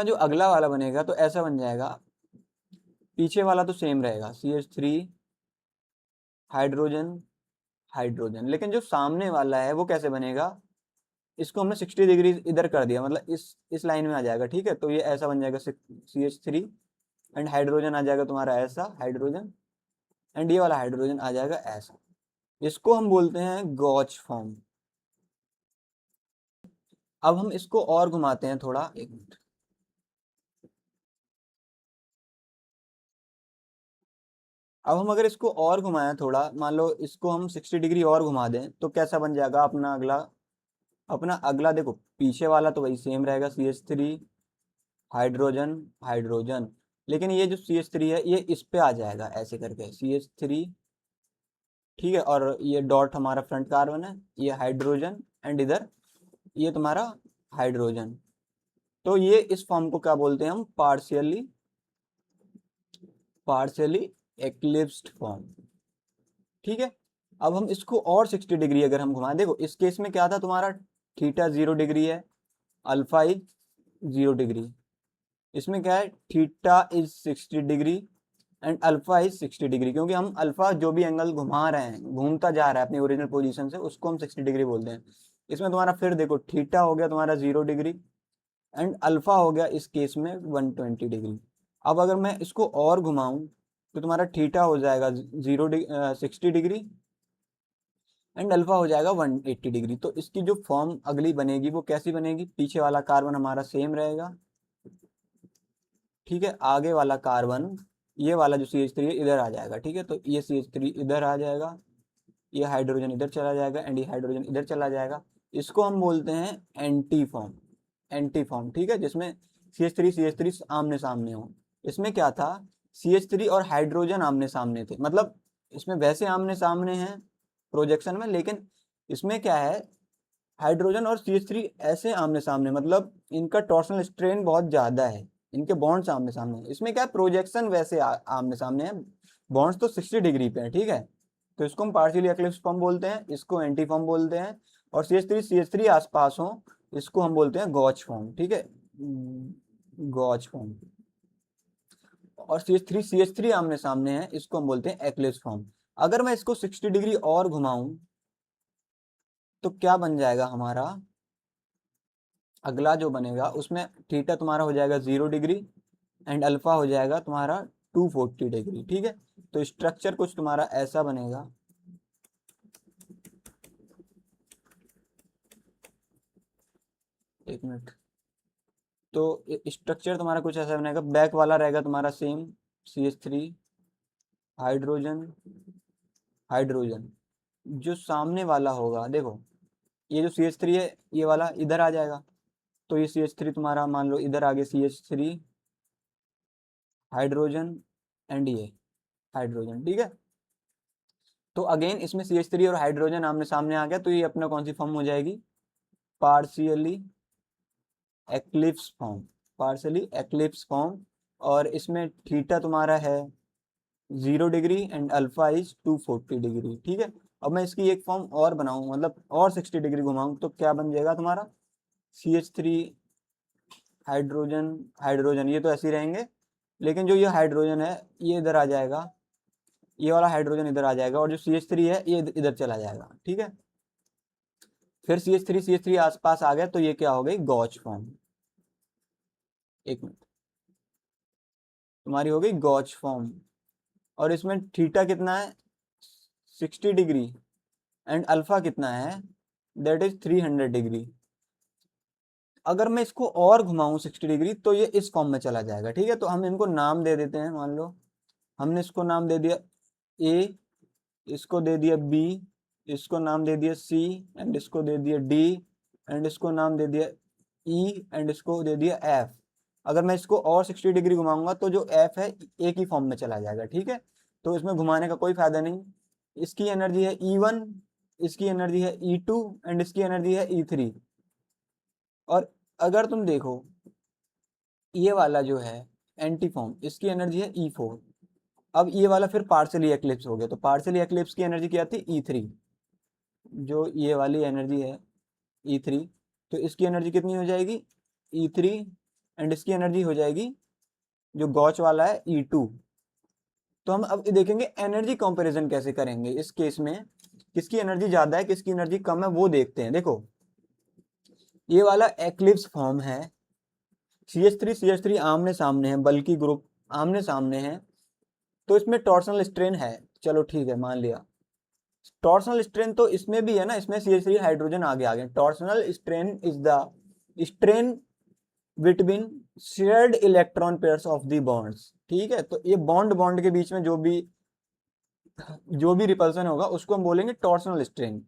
Speaker 1: जो अगला वाला बनेगा तो ऐसा बन जाएगा, पीछे वाला तो सेम रहेगा CH3 हाइड्रोजन हाइड्रोजन, लेकिन जो सामने वाला है वो कैसे बनेगा, इसको हमने 60 डिग्री इधर कर दिया, मतलब इस लाइन में आ जाएगा, ठीक है। तो ये ऐसा बन जाएगा CH3 एंड हाइड्रोजन आ जाएगा तुम्हारा ऐसा हाइड्रोजन, एंड ये वाला हाइड्रोजन आ जाएगा ऐसा। इसको हम बोलते हैं गॉच फॉर्म। अब हम इसको और घुमाते हैं थोड़ा, एक मिनट। अब हम अगर इसको और घुमाएं थोड़ा, मान लो इसको हम 60 डिग्री और घुमा दें, तो कैसा बन जाएगा अपना अगला, देखो पीछे वाला तो वही सेम रहेगा CH3 हाइड्रोजन हाइड्रोजन, लेकिन ये जो CH3 है ये इस पे आ जाएगा ऐसे करके CH3, ठीक है। और ये डॉट हमारा फ्रंट कार्बन है, ये हाइड्रोजन एंड इधर ये तुम्हारा हाइड्रोजन। तो ये इस फॉर्म को क्या बोलते हैं हम, पार्शियली एक्लिप्स्ड फॉर्म, ठीक है। अब हम इसको और 60 डिग्री अगर हम घुमाएं, देखो इस केस में क्या था तुम्हारा, थीटा 0 डिग्री है, अल्फा इज 0 डिग्री। इसमें क्या है, theta is 60 degree and alpha is 60 degree, क्योंकि हम अल्फा जो भी एंगल घुमा रहे हैं, घूमता जा रहा है अपनी ओरिजिनल पोजीशन से, उसको हम 60 डिग्री बोलते हैं। इसमें तुम्हारा फिर देखो थीटा हो गया तुम्हारा 0 डिग्री एंड अल्फा हो गया इस केस में 120 डिग्री। अब अगर मैं इसको और घुमाऊं तो तुम्हारा थीटा हो जाएगा 60 डिग्री एंड अल्फा हो जाएगा 180 डिग्री। तो इसकी जो फॉर्म अगली बनेगी वो कैसी बनेगी, पीछे वाला कार्बन हमारा सेम रहेगा, ठीक है, आगे वाला कार्बन ये वाला जो CH3 है इधर आ जाएगा, ठीक है, तो ये CH3 इधर आ जाएगा, ये हाइड्रोजन इधर चला जाएगा एंड ये हाइड्रोजन इधर चला जाएगा। इसको हम बोलते हैं एंटी फॉर्म, एंटी फॉर्म, ठीक है, जिसमें CH3 आमने सामने हो। इसमें क्या था, CH3 और हाइड्रोजन आमने सामने थे, मतलब इसमें वैसे आमने सामने हैं प्रोजेक्शन में, लेकिन इसमें क्या है, हाइड्रोजन और CH3 ऐसे आमने सामने, मतलब इनका टॉर्शनल स्ट्रेन बहुत ज्यादा है, इनके बॉन्ड्स आमने सामने हैं। इसमें क्या है, प्रोजेक्शन वैसे आमने सामने है, बॉन्ड्स तो 60 डिग्री पे है, ठीक है, तो इसको हम पार्शियली एक्लिप्स फॉर्म बोलते हैं, इसको एंटी फॉर्म बोलते हैं। और CH3 आसपास हो इसको हम बोलते हैं गॉच फॉर्म, ठीक है, गॉच फॉर्म। और CH3 आमने सामने है, इसको हम बोलते हैं एक्लिप्स फॉर्म। अगर मैं इसको 60 डिग्री और घुमाऊं तो क्या बन जाएगा हमारा, अगला जो बनेगा उसमें थीटा तुम्हारा हो जाएगा 0 डिग्री एंड अल्फा हो जाएगा तुम्हारा 240 डिग्री, ठीक है। तो स्ट्रक्चर कुछ तुम्हारा ऐसा बनेगा, एक मिनट, तो स्ट्रक्चर तुम्हारा कुछ ऐसा बनेगा, बैक वाला रहेगा तुम्हारा सेम, CH3 हाइड्रोजन हाइड्रोजन। जो सामने वाला होगा देखो, ये जो CH3 है ये वाला इधर आ जाएगा, तो ये CH3 तुम्हारा मान लो इधर आगे CH3 हाइड्रोजन एंड ये हाइड्रोजन, ठीक है। तो अगेन इसमें CH3 और हाइड्रोजन आमने सामने आ गया, तो ये अपना कौन सी फॉर्म हो जाएगी, partially eclipse form, partially eclipse form. और इसमें थीटा तुम्हारा है 0 degree and alpha is 240 degree, ठीक है। अब मैं इसकी एक फॉर्म और बनाऊं, मतलब और 60 डिग्री घुमाऊं, तो क्या बन जाएगा तुम्हारा, CH3 हाइड्रोजन हाइड्रोजन, ये तो ऐसे ही रहेंगे, लेकिन जो ये हाइड्रोजन है ये इधर आ जाएगा, ये वाला हाइड्रोजन इधर आ जाएगा, और जो CH3 है ये इधर चला जाएगा, ठीक है। फिर CH3 आसपास आ गया, तो ये क्या हो गई, गॉच फॉर्म। एक मिनट, तुम्हारी हो गई गॉच फॉर्म। और इसमें थीटा कितना है, 60 डिग्री एंड अल्फा कितना है, दैट इज 300 डिग्री। अगर मैं इसको और घुमाऊं 60 डिग्री तो ये इस फॉर्म में चला जाएगा, ठीक है। तो हम इनको नाम दे देते हैं, मान लो हमने इसको नाम दे दिया ए, इसको दे दिया बी, इसको नाम दे दिया सी एंड इसको दे दिया डी एंड इसको नाम दे दिया ई एंड इसको दे दिया एफ। अगर मैं इसको और 60 डिग्री घुमाऊंगा तो जो एफ है एक ही फॉर्म में चला जाएगा, ठीक है। तो इसमें घुमाने का कोई फायदा नहीं। इसकी एनर्जी है E1, इसकी एनर्जी है E2 एंड इसकी एनर्जी है E3। और अगर तुम देखो ये वाला जो है एंटी फॉर्म, इसकी एनर्जी है E4। अब ये वाला फिर पार्शियली एक्लिप्स हो गया, तो पार्शियली एक्लिप्स की एनर्जी क्या थी, E3। जो ये वाली एनर्जी है E3, तो इसकी एनर्जी कितनी हो जाएगी, E3 एंड इसकी एनर्जी हो जाएगी जो गॉच वाला है E2। तो हम अब देखेंगे एनर्जी कंपैरिजन कैसे करेंगे इस केस में, किसकी एनर्जी ज्यादा है किसकी एनर्जी कम है वो देखते हैं। देखो ये वाला एक्लिप्स फॉर्म है, CH3 आमने सामने है, बल्कि ग्रुप आमने सामने है, तो इसमें टॉर्शनल स्ट्रेन है, चलो ठीक है मान लिया। टॉर्शनल स्ट्रेन तो इसमें भी है ना, इसमें CH3 हाइड्रोजन आगे आ गए। Torsional strain is the strain between shared electron pairs of the bonds, ठीक है। तो ये बॉन्ड बॉन्ड के बीच में जो भी रिपल्सन होगा उसको हम बोलेंगे टॉर्शनल स्ट्रेन।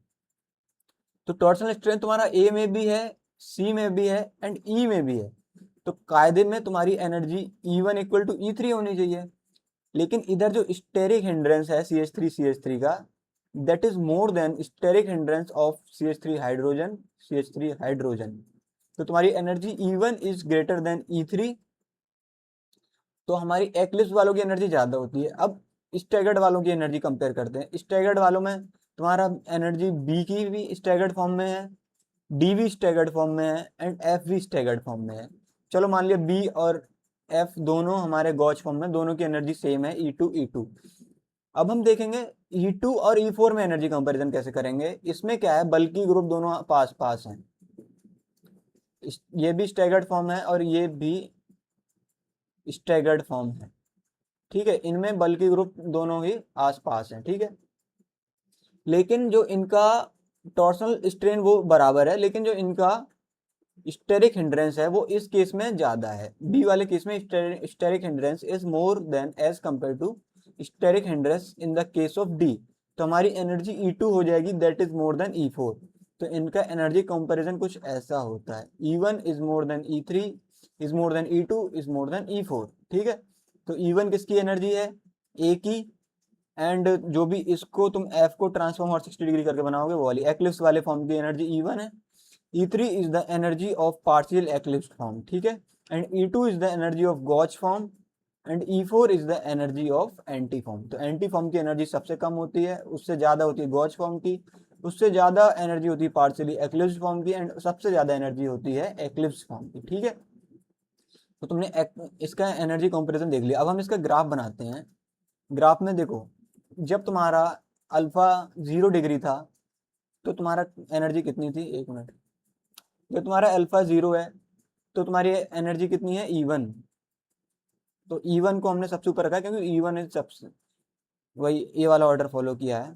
Speaker 1: तो टॉर्शनल स्ट्रेन तुम्हारा ए में भी है, सी में भी है एंड ई में भी है। तो कायदे में तुम्हारी energy E1 equal to E3 होनी चाहिए, लेकिन इधर जो स्टेरिक हिंड्रेंस है CH3 का, that is more than steric hindrance of CH3 hydrogen. तो तुम्हारी energy E1 is greater than E3, तो हमारी एक्लिप्स वालों की एनर्जी ज्यादा होती है। अब स्टैगर्ड वालों की एनर्जी कंपेयर करते हैं। स्टैगर्ड वालों में तुम्हारा एनर्जी बी की भी स्टैगर्ड फॉर्म में है, डी भी स्टैगर्ड फॉर्म में है एंड एफ भी स्टैगर्ड फॉर्म में है। चलो मान लिया बी और एफ दोनों हमारे गॉच फॉर्म में, दोनों की एनर्जी सेम है E2 E2। अब हम देखेंगे E2 और E4 में एनर्जी कंपैरिजन कैसे करेंगे। इसमें क्या है, बल्कि ग्रुप दोनों पास पास हैं, ये भी स्टैगर्ड फॉर्म है और ये भी स्टैगर्ड फॉर्म है, ठीक है। इनमें बल्कि ग्रुप दोनों ही आसपास हैं, ठीक है। लेकिन जो इनका टॉर्सनल स्ट्रेन वो बराबर है, लेकिन जो इनका स्टेरिक हिंड्रेंस है वो इस केस में ज्यादा है। बी वाले केस में steric hindrance is more than as compare to steric hindrance in the case of D. तो हमारी एनर्जी E2 हो जाएगी that is more then E4। तो इनका एनर्जी कंपैरिजन कुछ ऐसा होता है, E1 is more then E3 is more then E2 is more then E4, ठीक है। तो E1 किसकी एनर्जी है, ए की, एंड जो भी इसको तुम एफ को ट्रांसफॉर्म और 60 डिग्री करके बनाओगे वो वाली एक्लिप्स वाले फॉर्म की एनर्जी E1 है। E3 is the energy of partial eclipsed form, ठीक है। And E2 is the energy of gauge form and E4 is the energy of anti form। तो एंटी फॉर्म की एनर्जी सबसे कम होती है, उससे ज्यादा होती है गॉज फॉर्म की, उससे ज्यादा एनर्जी होती है पार्शियली एक्लिप्स्ड फॉर्म की, एंड सबसे ज्यादा एनर्जी होती है एक्लिप्स्ड फॉर्म की, ठीक है। तो तुमने इसका एनर्जी कंपैरिजन देख लिया। अब हम इसका ग्राफ बनाते हैं। ग्राफ में देखो, जब तुम्हारा अल्फा 0 डिग्री था तो तुम्हारा एनर्जी कितनी थी, एक मिनट, जब तुम्हारा अल्फा 0 है तो तुम्हारी एनर्जी कितनी है, E1। तो E1 को हमने सबसे ऊपर रखा है क्योंकि E1 इज सबसे, वही ये वाला ऑर्डर फॉलो किया है।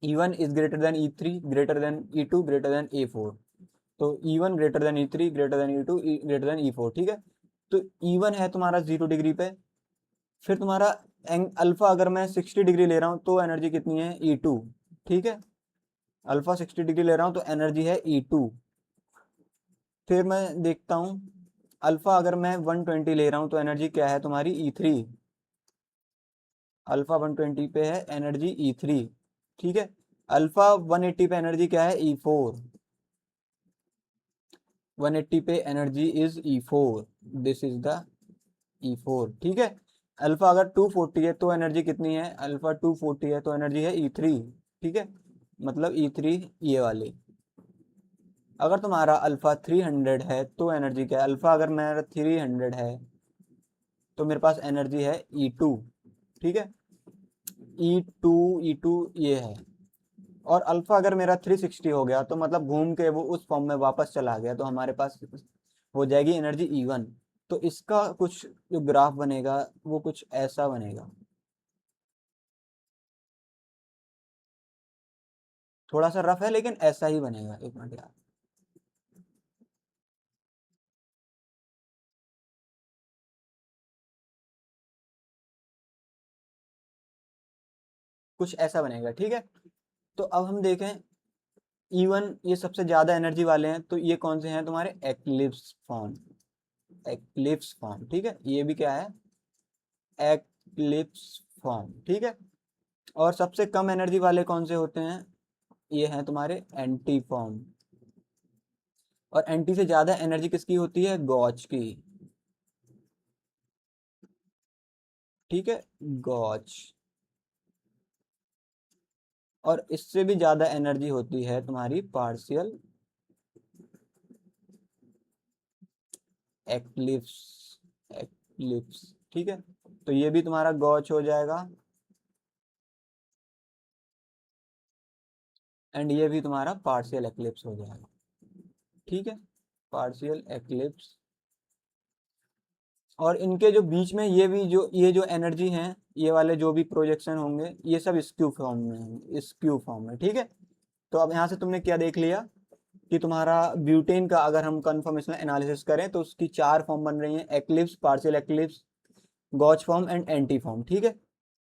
Speaker 1: E1 is greater than E3 greater than E2 greater than E4। तो E1 greater than E3 greater than E2 greater than E4, ठीक है। तो E1 है तुम्हारा 0 डिग्री पे। फिर तुम्हारा अल्फा अगर मैं 60 डिग्री ले रहा हूँ तो एनर्जी कितनी है, E2, ठीक है। अल्फा 60 डिग्री ले रहा हूँ तो एनर्जी है E2। फिर मैं देखता हूँ अल्फा अगर मैं 120 ले रहा हूँ तो एनर्जी क्या है तुम्हारी, E3। अल्फा 120 पे है एनर्जी E3, ठीक है। अल्फा 180 पे एनर्जी क्या है, E4। 180 पे energy is E4, this is the E4, ठीक है। अल्फा अगर 240 है तो एनर्जी कितनी है, अल्फा 240 है तो एनर्जी है E3, ठीक है। मतलब E3 ये वाली। अगर तुम्हारा अल्फा 300 है तो एनर्जी क्या है, अल्फा अगर मेरा 300 है तो मेरे पास एनर्जी है E2, ठीक है। E2 ये है। और अल्फा अगर मेरा 360 हो गया तो मतलब घूम के वो उस फॉर्म में वापस चला गया तो हमारे पास हो जाएगी एनर्जी E1। तो इसका कुछ जो ग्राफ बनेगा वो कुछ ऐसा बनेगा, थोड़ा सा रफ है लेकिन ऐसा ही बनेगा, एक मिनट यार। कुछ ऐसा बनेगा, ठीक है। तो अब हम देखें, E1 ये सबसे ज्यादा एनर्जी वाले हैं तो ये कौन से हैं तुम्हारे, एक्लिप्स फॉर्म। एक्लिप्स फॉर्म, ठीक है। ये भी क्या है, एक्लिप्स फॉर्म, ठीक है। और सबसे कम एनर्जी वाले कौन से होते हैं, ये हैं तुम्हारे एंटी फॉर्म। और एंटी से ज्यादा एनर्जी किसकी होती है, गॉच की, ठीक है, गॉच। और इससे भी ज्यादा एनर्जी होती है तुम्हारी पार्शियल एक्लिप्स। एक्लिप्स, ठीक है। तो ये भी तुम्हारा गॉच हो जाएगा एंड ये भी तुम्हारा पार्शियल एक्लिप्स हो जाएगा, ठीक है। Partial eclipse. और इनके जो बीच में ये जो एनर्जी हैं, ये वाले जो भी प्रोजेक्शन होंगे ये सब स्क्यू फॉर्म में होंगे, स्क्यू फॉर्म में, ठीक है। तो अब यहाँ से तुमने क्या देख लिया कि तुम्हारा ब्यूटेन का अगर हम कंफर्मेशनल एनालिसिस करें तो उसकी 4 फॉर्म बन रही हैं, eclipse, partial eclipse, gauche form and anti form, ठीक है।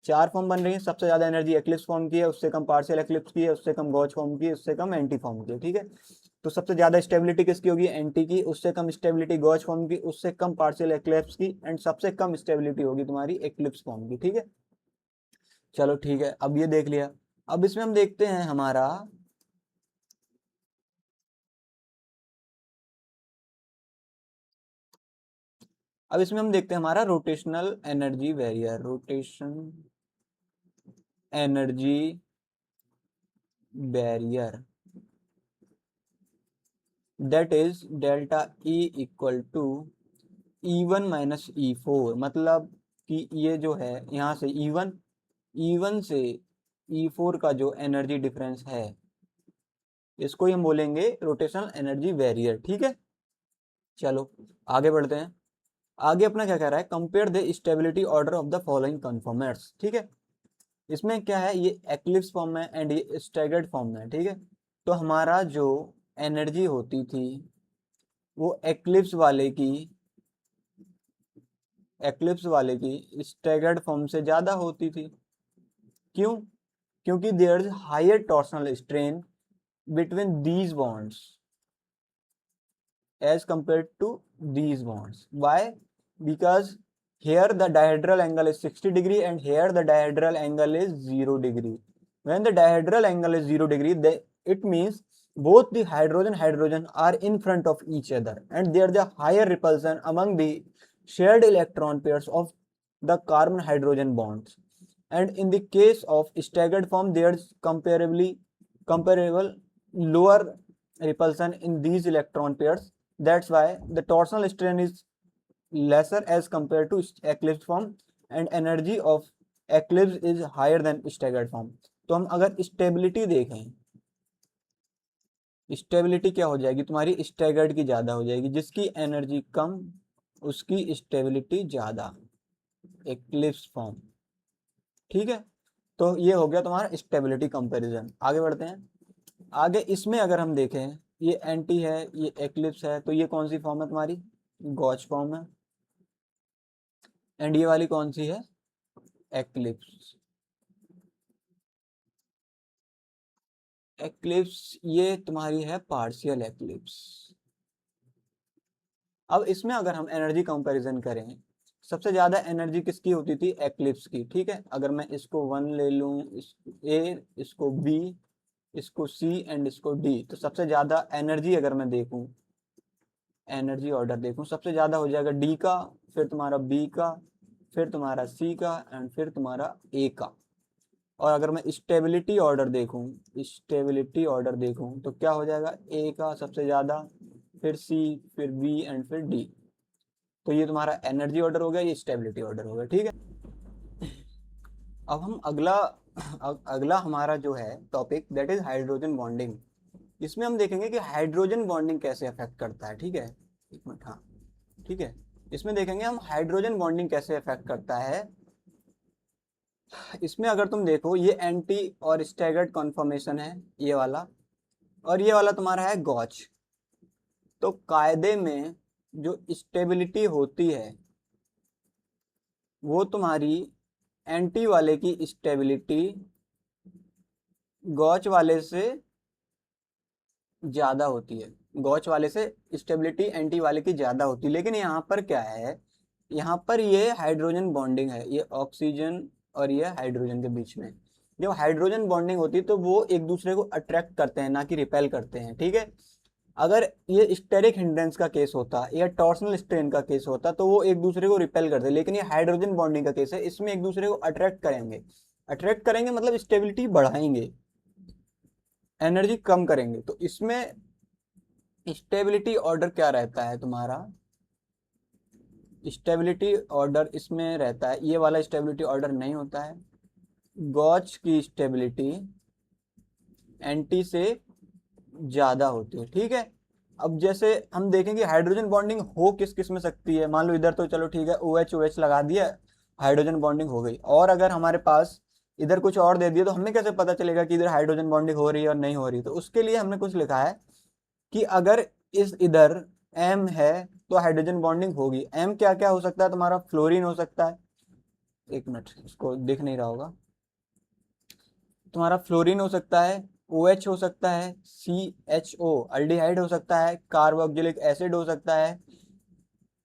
Speaker 1: 4 फॉर्म बन रही है, सबसे ज्यादा एनर्जी एक्लिप्स फॉर्म की है, उससे कम पार्शियल एक्लिप्स की है, उससे कम गॉच फॉर्म की है, उससे कम एंटी फॉर्म की है, ठीक है। तो सबसे ज्यादा स्टेबिलिटी किसकी होगी, एंटी की, उससे कम स्टेबिलिटी गॉच फॉर्म की, उससे कम पार्शियल एक्लिप्स की, एंड सबसे कम स्टेबिलिटी होगी तुम्हारी एक्लिप्स फॉर्म की, ठीक है। चलो ठीक है, अब ये देख लिया। अब इसमें हम देखते हैं हमारा, अब इसमें हम देखते हैं हमारा rotational energy barrier, rotation energy barrier, that is delta E equal to E1 minus E4। मतलब कि ये जो है यहाँ से E1 से E4 का जो एनर्जी डिफरेंस है इसको हम बोलेंगे रोटेशनल एनर्जी बैरियर, ठीक है। चलो आगे बढ़ते हैं। आगे अपना क्या कह रहा है, compare the stability order of the following conformers. ठीक है, इसमें क्या है, ये एक्लिप्स फॉर्म में एंड ये स्टैगर्ड फॉर्म में। ठीक है, तो हमारा जो एनर्जी होती थी वो एक्लिप्स वाले की स्टैगर्ड फॉर्म से ज़्यादा होती थी। क्यों? क्योंकि there is higher torsional strain between these bonds as compared to these bonds. Why? Because here the dihedral angle is 60 degree and here the dihedral angle is 0 degree. When the dihedral angle is 0 degree, it means both the hydrogen are in front of each other and there is a higher repulsion among the shared electron pairs of the carbon hydrogen bonds. And in the case of staggered form, there is comparable lower repulsion in these electron pairs. That's why the torsional strain is lesser as compared to eclipse form and energy of eclipse is higher than staggered form. तो हम अगर stability देखें, stability क्या हो जाएगी तुम्हारी, staggered की ज्यादा हो जाएगी, जिसकी एनर्जी कम उसकी स्टेबिलिटी ज्यादा, एक्लिप्स फॉर्म। ठीक है, तो ये हो गया तुम्हारा स्टेबिलिटी कंपैरिजन। आगे बढ़ते हैं। आगे इसमें अगर हम देखें, ये एंटी है, ये एक्लिप्स है, तो ये कौन सी फॉर्म है तुम्हारी, गॉच फॉर्म है। एंड ये वाली कौन सी है, एक्लिप्स। एक्लिप्स ये तुम्हारी है पार्शियल एक्लिप्स। अब इसमें अगर हम एनर्जी कंपैरिजन करें, सबसे ज्यादा एनर्जी किसकी होती थी, एक्लिप्स की। ठीक है, अगर मैं इसको 1 ले लूं, ए, इसको बी, इसको सी एंड इसको डी, तो सबसे ज्यादा एनर्जी अगर मैं देखूं, एनर्जी ऑर्डर देखूं, सबसे ज्यादा हो जाएगा डी का, फिर तुम्हारा बी का, फिर तुम्हारा सी का एंड फिर तुम्हारा ए का। और अगर मैं स्टेबिलिटी ऑर्डर देखूं तो क्या हो जाएगा, ए का सबसे ज्यादा, फिर सी, फिर बी एंड फिर डी। तो ये तुम्हारा एनर्जी ऑर्डर हो गया, ये स्टेबिलिटी ऑर्डर हो गया। ठीक है, अब हम अगला हमारा जो है topic that is hydrogen bonding. इसमें हम देखेंगे कि हाइड्रोजन बॉन्डिंग कैसे अफेक्ट करता है। ठीक है, एक मिनट, हाँ ठीक है, इसमें देखेंगे हम हाइड्रोजन बॉन्डिंग कैसे अफेक्ट करता है। इसमें अगर तुम देखो, ये एंटी और स्टैगर्ड कॉन्फॉर्मेशन है ये वाला, और ये वाला तुम्हारा है गॉच। तो कायदे में जो स्टेबिलिटी होती है वो तुम्हारी एंटी वाले की स्टेबिलिटी गॉच वाले से ज्यादा होती है, गॉच वाले से स्टेबिलिटी एंटी वाले की ज्यादा होती है। लेकिन यहाँ पर क्या है, यहाँ पर ये हाइड्रोजन बॉन्डिंग है, ये ऑक्सीजन और ये हाइड्रोजन के बीच में जब हाइड्रोजन बॉन्डिंग होती है तो वो एक दूसरे को अट्रैक्ट करते हैं, ना कि रिपेल करते हैं। ठीक है, अगर ये स्टेरिक हिंड्रेंस का केस होता या टॉर्सनल स्ट्रेन का केस होता तो वो एक दूसरे को रिपेल करते, लेकिन ये हाइड्रोजन बॉन्डिंग का केस है, इसमें एक दूसरे को अट्रैक्ट करेंगे मतलब स्टेबिलिटी बढ़ाएंगे, एनर्जी कम करेंगे। तो इसमें स्टेबिलिटी ऑर्डर क्या रहता है तुम्हारा, स्टेबिलिटी ऑर्डर इसमें रहता है, ये वाला स्टेबिलिटी ऑर्डर नहीं होता है। गॉच की स्टेबिलिटी एंटी से ज्यादा होती है। ठीक है, अब जैसे हम देखेंगे हाइड्रोजन बॉन्डिंग हो किस किस में सकती है। मान लो इधर तो चलो ठीक है, OH OH लगा दिया, हाइड्रोजन बॉन्डिंग हो गई। और अगर हमारे पास इधर कुछ और दे दिया तो हमें कैसे पता चलेगा कि इधर हाइड्रोजन बॉन्डिंग हो रही है और नहीं हो रही। तो उसके लिए हमने कुछ लिखा है कि अगर इस इधर M है तो हाइड्रोजन बॉन्डिंग होगी। M क्या क्या हो सकता है तुम्हारा, फ्लोरीन हो सकता है, एक मिनट इसको दिख नहीं रहा होगा, तुम्हारा फ्लोरीन हो सकता है, OH हो सकता है, CHO अल्डिहाइड हो सकता है, कार्बोक्सिलिक एसिड हो सकता है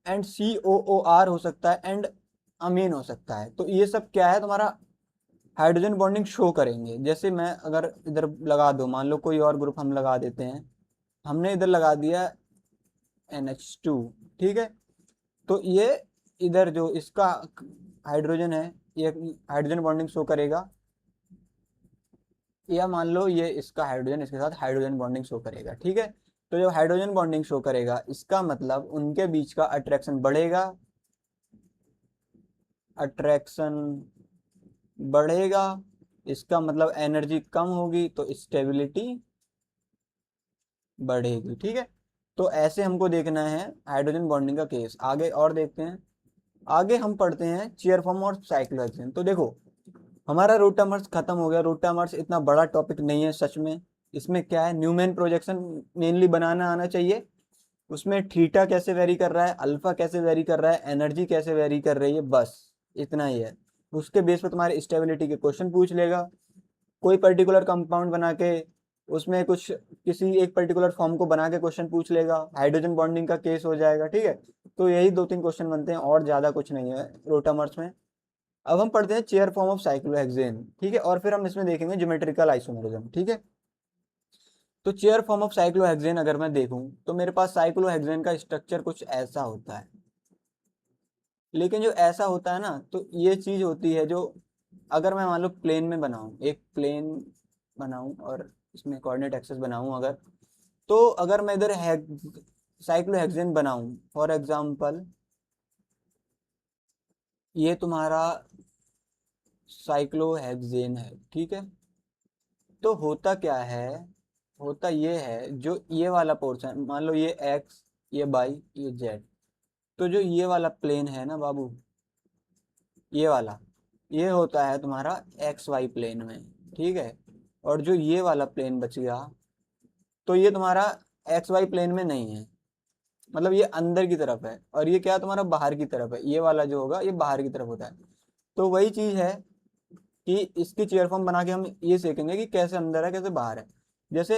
Speaker 1: एंड COOR हो सकता है एंड अमीन हो सकता है। तो ये सब क्या है तुम्हारा, हाइड्रोजन बॉन्डिंग शो करेंगे। जैसे मैं अगर इधर लगा दूं, मान लो कोई और ग्रुप हम लगा देते हैं, हमने इधर लगा दिया NH2। ठीक है, तो ये इधर जो इसका हाइड्रोजन है ये हाइड्रोजन बॉन्डिंग शो करेगा, या मान लो ये इसका हाइड्रोजन इसके साथ हाइड्रोजन बॉन्डिंग शो करेगा। ठीक है, तो जब हाइड्रोजन बॉन्डिंग शो करेगा इसका मतलब उनके बीच का अट्रैक्शन बढ़ेगा, अट्रैक्शन बढ़ेगा इसका मतलब एनर्जी कम होगी तो स्टेबिलिटी बढ़ेगी। ठीक है, तो ऐसे हमको देखना है हाइड्रोजन बॉन्डिंग का केस। आगे और देखते हैं। आगे हम पढ़ते हैं चेयर फॉर्म और साइक्लोहेक्सेन। तो देखो हमारा रोटामर्स खत्म हो गया। रोटामर्स इतना बड़ा टॉपिक नहीं है सच में। इसमें क्या है, न्यूमेन प्रोजेक्शन मेनली बनाना आना चाहिए। उसमें थीटा कैसे वेरी कर रहा है, अल्फा कैसे वेरी कर रहा है, एनर्जी कैसे वेरी कर रही है, बस इतना ही है। उसके बेस पे तुम्हारे स्टेबिलिटी के क्वेश्चन पूछ लेगा। कोई पर्टिकुलर कंपाउंड बना के उसमें कुछ किसी एक पर्टिकुलर फॉर्म को बना के क्वेश्चन पूछ लेगा, हाइड्रोजन बॉन्डिंग का केस हो जाएगा। ठीक है, तो यही 2-3 क्वेश्चन बनते हैं और ज्यादा कुछ नहीं है रोटामर्स में। अब हम पढ़ते हैं चेयर फॉर्म ऑफ साइक्लोहेक्सेन। ठीक है, और फिर हम इसमें देखेंगे ज्योमेट्रिकल आइसोमरिज्म। ठीक है, तो चेयर फॉर्म ऑफ साइक्लोहेक्सेन अगर मैं देखूं तो मेरे पास साइक्लोहेक्सेन का स्ट्रक्चर कुछ ऐसा होता है। लेकिन जो ऐसा होता है ना, तो ये चीज होती है जो, अगर मैं मान लो प्लेन में बनाऊं, एक प्लेन बनाऊं और इसमें कोऑर्डिनेट एक्सेस बनाऊं अगर, तो अगर मैं इधर साइक्लोहेक्सेन बनाऊं, फॉर एग्जांपल ये तुम्हारा साइक्लोहेक्सेन है। ठीक है, तो होता क्या है, होता ये है, जो ये वाला पोर्शन मान लो, ये एक्स, ये वाई, ये जेड, तो जो ये वाला प्लेन है ना बाबू, ये वाला, ये होता है तुम्हारा एक्स वाई प्लेन में। ठीक है, और जो ये वाला प्लेन बच गया, तो ये तुम्हारा एक्स वाई प्लेन में नहीं है, मतलब ये अंदर की तरफ है, और ये क्या तुम्हारा बाहर की तरफ है। ये वाला जो होगा ये बाहर की तरफ होता है। तो वही चीज है कि इसकी चेयर फॉर्म बना के हम ये सीखेंगे कि कैसे अंदर है कैसे बाहर है। जैसे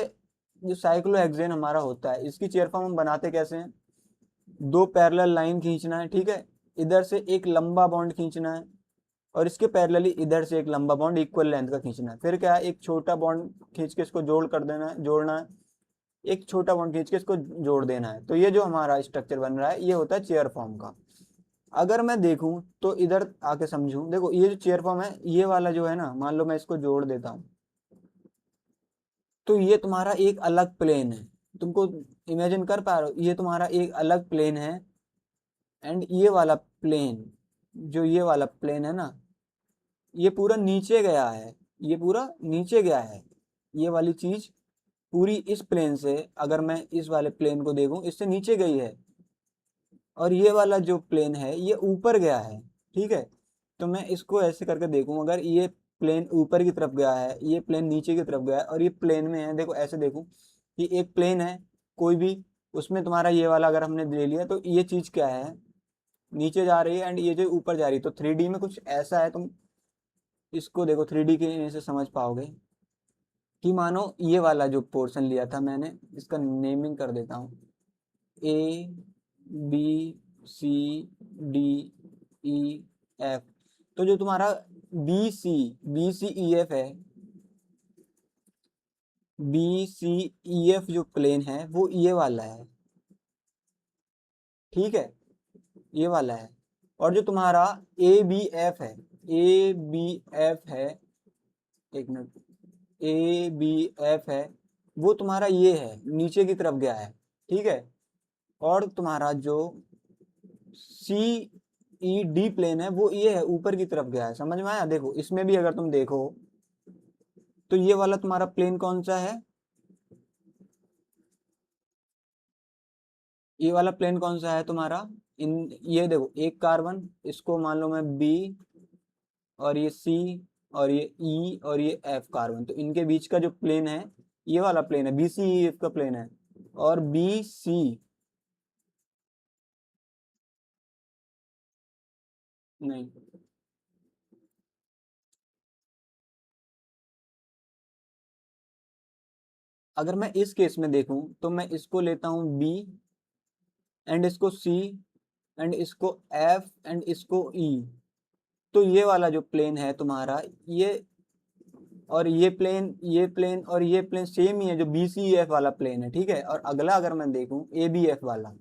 Speaker 1: जो साइक्लोहेक्सेन हमारा होता है, इसकी चेयर फॉर्म हम बनाते कैसे हैं, दो पैरेलल लाइन खींचना है। ठीक है, इधर से एक लंबा बॉन्ड खींचना है, और इसके पैरेलली इधर से एक लंबा बॉन्ड इक्वल लेंथ का खींचना है। फिर क्या है, एक छोटा बॉन्ड खींच के इसको जोड़ कर देना है, जोड़ना है, एक छोटा बॉन्ड खींच के इसको जोड़ देना है। तो ये जो हमारा स्ट्रक्चर बन रहा है ये होता है चेयर फॉर्म का। अगर मैं देखूं तो इधर आके समझूं, देखो ये जो चेयर फॉर्म है, ये वाला जो है ना, मान लो मैं इसको जोड़ देता हूं, तो ये तुम्हारा एक अलग प्लेन है। तुमको इमेजिन कर पा रहे हो, ये तुम्हारा एक अलग प्लेन है। एंड ये वाला प्लेन, जो ये वाला प्लेन है ना, ये पूरा नीचे गया है, ये पूरा नीचे गया है। ये वाली चीज पूरी इस प्लेन से, अगर मैं इस वाले प्लेन को देखूं, इससे नीचे गई है, और ये वाला जो प्लेन है ये ऊपर गया है। ठीक है, तो मैं इसको ऐसे करके देखूं, अगर ये प्लेन ऊपर की तरफ गया है, ये प्लेन नीचे की तरफ गया है, और ये प्लेन में है, देखो ऐसे देखूं कि एक प्लेन है कोई भी, उसमें तुम्हारा ये वाला अगर हमने ले लिया, तो ये चीज क्या है, नीचे जा रही है, एंड ये जो ऊपर जा रही है। तो 3D में कुछ ऐसा है, तुम इसको देखो 3D के से समझ पाओगे कि मानो ये वाला जो पोर्शन लिया था मैंने, इसका नेमिंग कर देता हूँ, A B C D E F. तो जो तुम्हारा बी सी ई एफ है, बी सी ई एफ जो प्लेन है वो ये वाला है। ठीक है, ये वाला है। और जो तुम्हारा ए बी एफ है, ए बी एफ है, एक मिनट, ए बी एफ है, वो तुम्हारा ये है, नीचे की तरफ गया है। ठीक है, और तुम्हारा जो सी ई डी प्लेन है वो ये है, ऊपर की तरफ गया है। समझ में आया? देखो इसमें भी अगर तुम देखो तो ये वाला तुम्हारा प्लेन कौन सा है, ये वाला प्लेन कौन सा है तुम्हारा, इन, ये देखो एक कार्बन, इसको मान लो मैं बी, और ये सी, और ये ई, और ये एफ कार्बन, तो इनके बीच का जो प्लेन है ये वाला प्लेन है, बी सी ई एफ का प्लेन है। और बी सी, नहीं, अगर मैं इस केस में देखूं तो मैं इसको लेता हूं बी, एंड इसको सी, एंड इसको एफ, एंड इसको ई। तो ये वाला जो प्लेन है तुम्हारा, ये और ये प्लेन, ये प्लेन और ये प्लेन सेम ही है, जो बी सी एफ वाला प्लेन है। ठीक है, और अगला अगर मैं देखूं ए बी एफ वाला,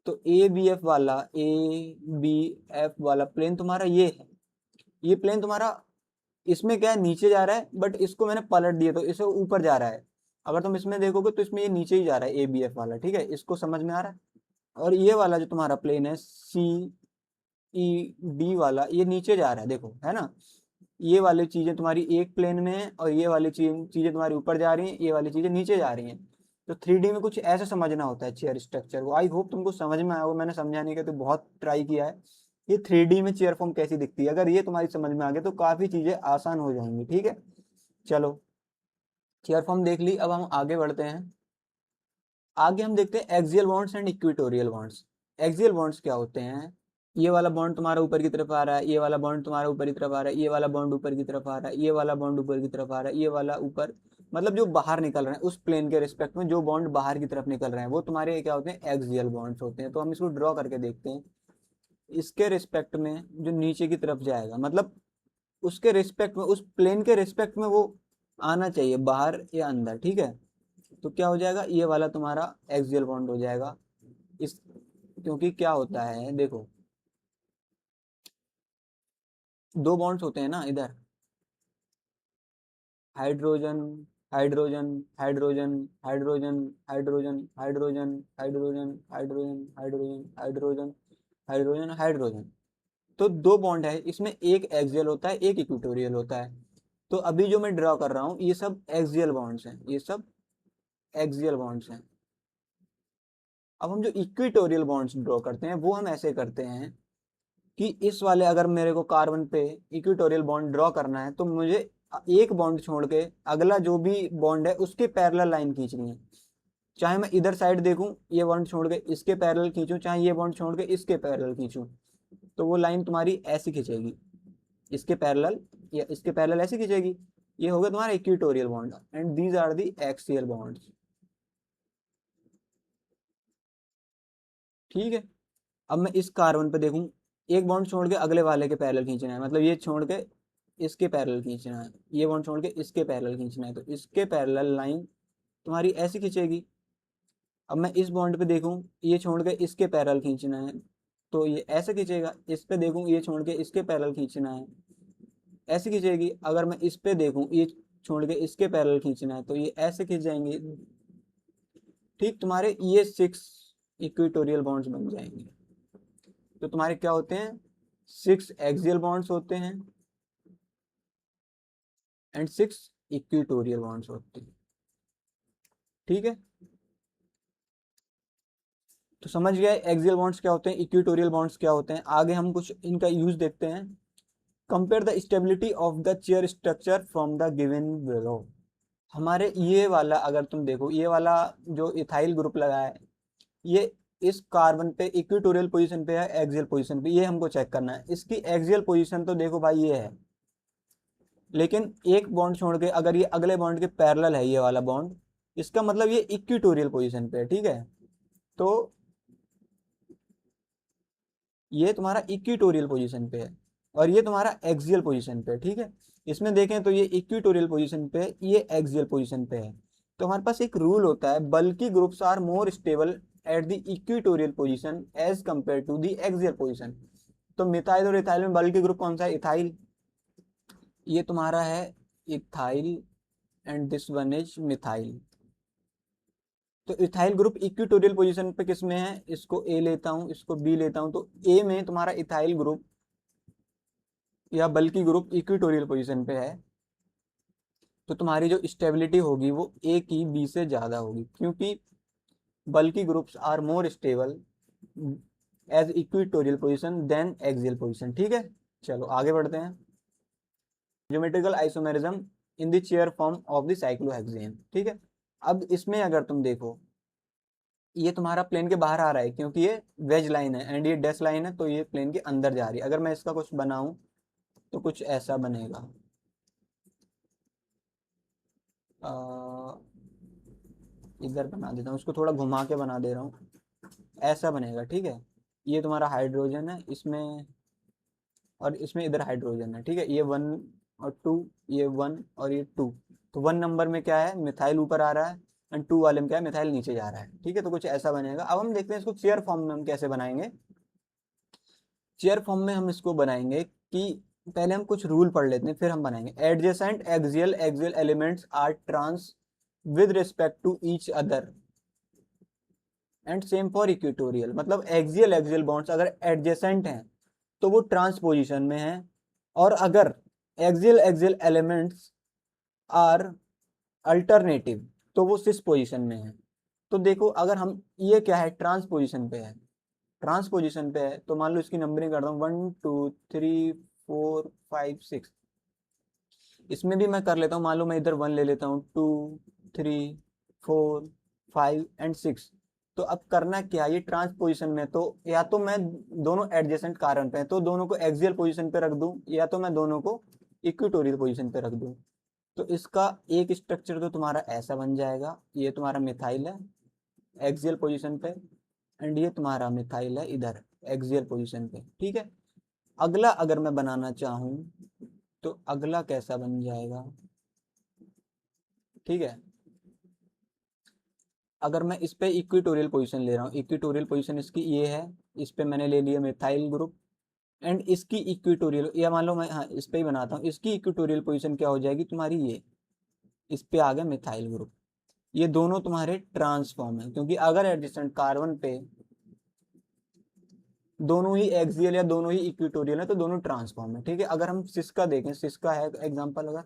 Speaker 1: तो ए बी एफ वाला, ए बी एफ वाला प्लेन तुम्हारा ये है। ये प्लेन तुम्हारा, इसमें क्या है, नीचे जा रहा है, बट इसको मैंने पलट दिया तो इसे ऊपर जा रहा है। अगर तुम इसमें देखोगे तो इसमें ये नीचे ही जा रहा है, ए बी एफ वाला। ठीक है, इसको समझ में आ रहा है? और ये वाला जो तुम्हारा प्लेन है सी ई डी वाला, ये नीचे जा रहा है, देखो है ना। ये वाली चीजें तुम्हारी एक प्लेन में है, और ये वाली चीजें तुम्हारी ऊपर जा रही हैं, ये वाली चीजें नीचे जा रही हैं। तो 3D में कुछ ऐसे समझना होता है चेयर स्ट्रक्चर को। आई होप तुमको समझ में आया हो, मैंने समझाने का तो बहुत ट्राई किया है। ये 3D में चेयर फॉर्म कैसी दिखती है, अगर ये तुम्हारी समझ में आ गया तो काफ़ी चीज़ें आसान हो जाएंगी। ठीक है, चलो चेयर फॉर्म देख ली, अब हम आगे बढ़ते हैं। आगे हम देखते हैं axial bonds and equatorial bonds. Axial bonds क्या होते हैं, ये वाला बॉन्ड तुम्हारा ऊपर की तरफ आ रहा है, ये वाला बॉन्ड तुम्हारा ऊपर की तरफ आ रहा है, ये वाला बॉन्ड ऊपर की तरफ आ रहा है, ये वाला बॉन्ड ऊपर की तरफ आ रहा है, ये वाला ऊपर, मतलब जो बाहर निकल रहे हैं उस प्लेन के रिस्पेक्ट में जो बॉन्ड बाहर की तरफ निकल रहे हैं वो तुम्हारे क्या होते हैं, एक्सियल बॉन्ड्स होते हैं। तो हम इसको ड्रॉ करके देखते हैं। इसके रिस्पेक्ट में जो नीचे की तरफ जाएगा, मतलब उसके रिस्पेक्ट में, उस प्लेन के रिस्पेक्ट में वो आना चाहिए बाहर या अंदर। ठीक है, तो क्या हो जाएगा, ये वाला तुम्हारा एक्सियल बॉन्ड हो जाएगा। इस क्योंकि क्या होता है देखो, दो बॉन्ड्स होते हैं ना इधर, hydrogen hydrogen hydrogen hydrogen hydrogen hydrogen hydrogen hydrogen hydrogen hydrogen hydrogen hydrogen. तो दो बॉन्ड है, इसमें एक एक्सियल होता है, एक इक्वेटोरियल होता है। तो अभी जो मैं ड्रॉ कर रहा हूँ ये सब एक्सियल बॉन्ड्स हैं, ये सब एक्सियल बॉन्ड्स हैं। अब हम जो इक्वेटोरियल बॉन्ड्स ड्रॉ करते हैं वो हम ऐसे करते हैं कि इस वाले, अगर मेरे को कार्बन पे इक्वेटोरियल बॉन्ड ड्रॉ करना है तो मुझे एक बॉन्ड छोड़ के अगला जो भी बॉन्ड है उसके पैरेलल लाइन खींचनी है। चाहे मैं इधर साइड देखूं, ये बॉन्ड छोड़ के इसके पैरेलल खींचूं, चाहे ये बॉन्ड छोड़ के इसके पैरेलल खींचूं, तो वो लाइन तुम्हारी ऐसी खींचेगी, इसके पैरेलल या इसके पैरेलल ऐसे खींचेगी। ये हो गया तुम्हारा equatorial bond and these are the axial bonds. ठीक है, अब मैं इस कार्बन पे देखूं, एक बॉन्ड छोड़ के अगले वाले के पैरेलल खींचना है, मतलब ये छोड़ के इसके पैरेलल खींचना है, ये बॉन्ड छोड़ के इसके पैरेलल खींचना है, तो इसके पैरेलल लाइन तुम्हारी ऐसी खींचेगी। अब मैं इस बॉन्ड पे देखूं, ये छोड़ के इसके पैरेलल खींचना है तो ये ऐसे खींचेगा। इस पे देखूं, ये छोड़ के इसके पैरेलल खींचना है, ऐसे खींचेगी। अगर मैं इस पे देखूं, ये छोड़ के इसके पैरेलल खींचना है तो ये ऐसे खींच जाएंगे। ठीक, तुम्हारे ये 6 इक्वेटोरियल बॉन्ड्स बन जाएंगे। तो तुम्हारे क्या होते हैं, 6 एक्सियल बॉन्ड्स होते हैं एंड 6 इक्वेटोरियल बॉन्ड्स होते हैं। ठीक है, तो समझ गए एक्सियल बॉन्ड्स क्या होते हैं, इक्वेटोरियल बॉन्ड्स क्या होते हैं। आगे हम कुछ इनका यूज देखते हैं। Compare the stability of the chair structure from the given below. हमारे ये वाला अगर तुम देखो, ये वाला जो इथाइल ग्रुप लगा है, ये इस कार्बन पे इक्वेटोरियल पोजीशन पे है, एक्सियल पोजीशन पे, ये हमको चेक करना है। इसकी एक्सियल पोजीशन तो देखो भाई ये है, लेकिन एक बॉन्ड छोड़ के अगर ये अगले बॉन्ड के पैरेलल है ये वाला बॉन्ड, इसका मतलब ये इक्वेटोरियल पोजीशन पे है। ठीक है, तो ये तुम्हारा इक्वेटोरियल पोजीशन पे है और ये तुम्हारा एक्सियल पोजीशन पे है। ठीक है, इसमें देखें तो ये इक्वेटोरियल पोजीशन पे है, ये एक्सियल पोजीशन पे है। तो हमारे पास एक रूल होता है, bulky groups are more stable at the equatorial position as compare to the axial position. तो मिथाइल और इथाइल में बल्कि ग्रुप कौन सा है, इथाइल। ये तुम्हारा है ethyl and this one is methyl. तो इथाइल ग्रुप इक्वेटोरियल पोजीशन पे किस में है, इसको ए लेता हूं, इसको बी लेता हूं, तो ए में तुम्हारा इथाइल ग्रुप या बल्कि ग्रुप इक्वेटोरियल पोजीशन पे है। तो तुम्हारी जो स्टेबिलिटी होगी वो ए की बी से ज़्यादा होगी, क्योंकि bulky groups are more stable as equatorial position than axial position. ठीक है, चलो आगे बढ़ते हैं। Geometrical isomerism in the chair form of the cyclohexane. ठीक है, अब इसमें अगर तुम देखो, ये तुम्हारा प्लेन के बाहर आ रहा है क्योंकि ये वेज लाइन है एंड ये डैश लाइन है, तो ये प्लेन के अंदर जा रही है। अगर मैं इसका कुछ बनाऊं तो कुछ ऐसा बनेगा, इधर बना देता हूँ, इसको थोड़ा घुमा के बना दे रहा हूँ, ऐसा बनेगा। ठीक है, ये तुम्हारा हाइड्रोजन है इसमें और इसमें इधर हाइड्रोजन है। ठीक है, ये 1 और 2, ये 1 और ये 2। तो 1 नंबर में क्या है, मिथाइल ऊपर आ रहा है एंड 2 वाले में क्या है, मिथाइल नीचे जा रहा है। ठीक है, तो कुछ ऐसा बनेगा। अब हम देखते हैं इसको चेयर फॉर्म में हम कैसे बनाएंगे। चेयर फॉर्म में हम इसको बनाएंगे कि पहले हम कुछ रूल पढ़ लेते हैं फिर हम बनाएंगे। Adjacent axial axial elements are trans with respect to each other and same for equatorial. मतलब एक्सियल एक्सियल बॉन्ड्स अगर एडजेसेंट हैं तो वो ट्रांसपोजिशन में है, और अगर axial axial elements are alternative तो वो सिस पोजिशन में है। तो देखो अगर हम, ये क्या है, ट्रांसपोजिशन पे है, ट्रांसपोजिशन पे है, तो मान लो इसकी नंबरिंग करता हूँ 1 2 3 4 5 6। इसमें भी मैं कर लेता हूँ, मान लो मैं इधर 1 ले लेता हूँ, 2 3 4 5 एंड 6। तो अब करना क्या, ये ट्रांसपोजिशन में, तो या तो मैं दोनों एडजेसेंट कारण पे हैं तो दोनों को एक्सियल पोजीशन पे रख दूं, या तो मैं दोनों को इक्वेटोरियल पोजीशन पे रख दूं। तो इसका एक स्ट्रक्चर तो तुम्हारा ऐसा बन जाएगा, ये तुम्हारा मिथाइल है एक्सियल पोजीशन पे, एंड ये तुम्हारा मिथाइल है इधर एक्सियल पोजीशन पे, ठीक है। अगला अगर मैं बनाना चाहूँ तो अगला कैसा बन जाएगा, ठीक है। अगर मैं इस पे इक्वेटोरियल पोजीशन ले रहा हूँ, इक्वेटोरियल पोजीशन इसकी ये है, इस पे मैंने ले लिया मिथाइल ग्रुप, एंड इसकी इक्वेटोरियल, या मान लो मैं, हाँ, इस पे ही बनाता हूँ, इसकी इक्वेटोरियल पोजीशन क्या हो जाएगी तुम्हारी, ये इस पे आ गया मिथाइल ग्रुप। ये दोनों तुम्हारे ट्रांसफॉर्म है, क्योंकि अगर एडजेसेंट कार्बन पे दोनों ही एक्सियल या दोनों ही इक्वेटोरियल है तो दोनों ट्रांसफॉर्म है, ठीक है। अगर हम सिस्का देखें, सिस्का है एग्जांपल, अगर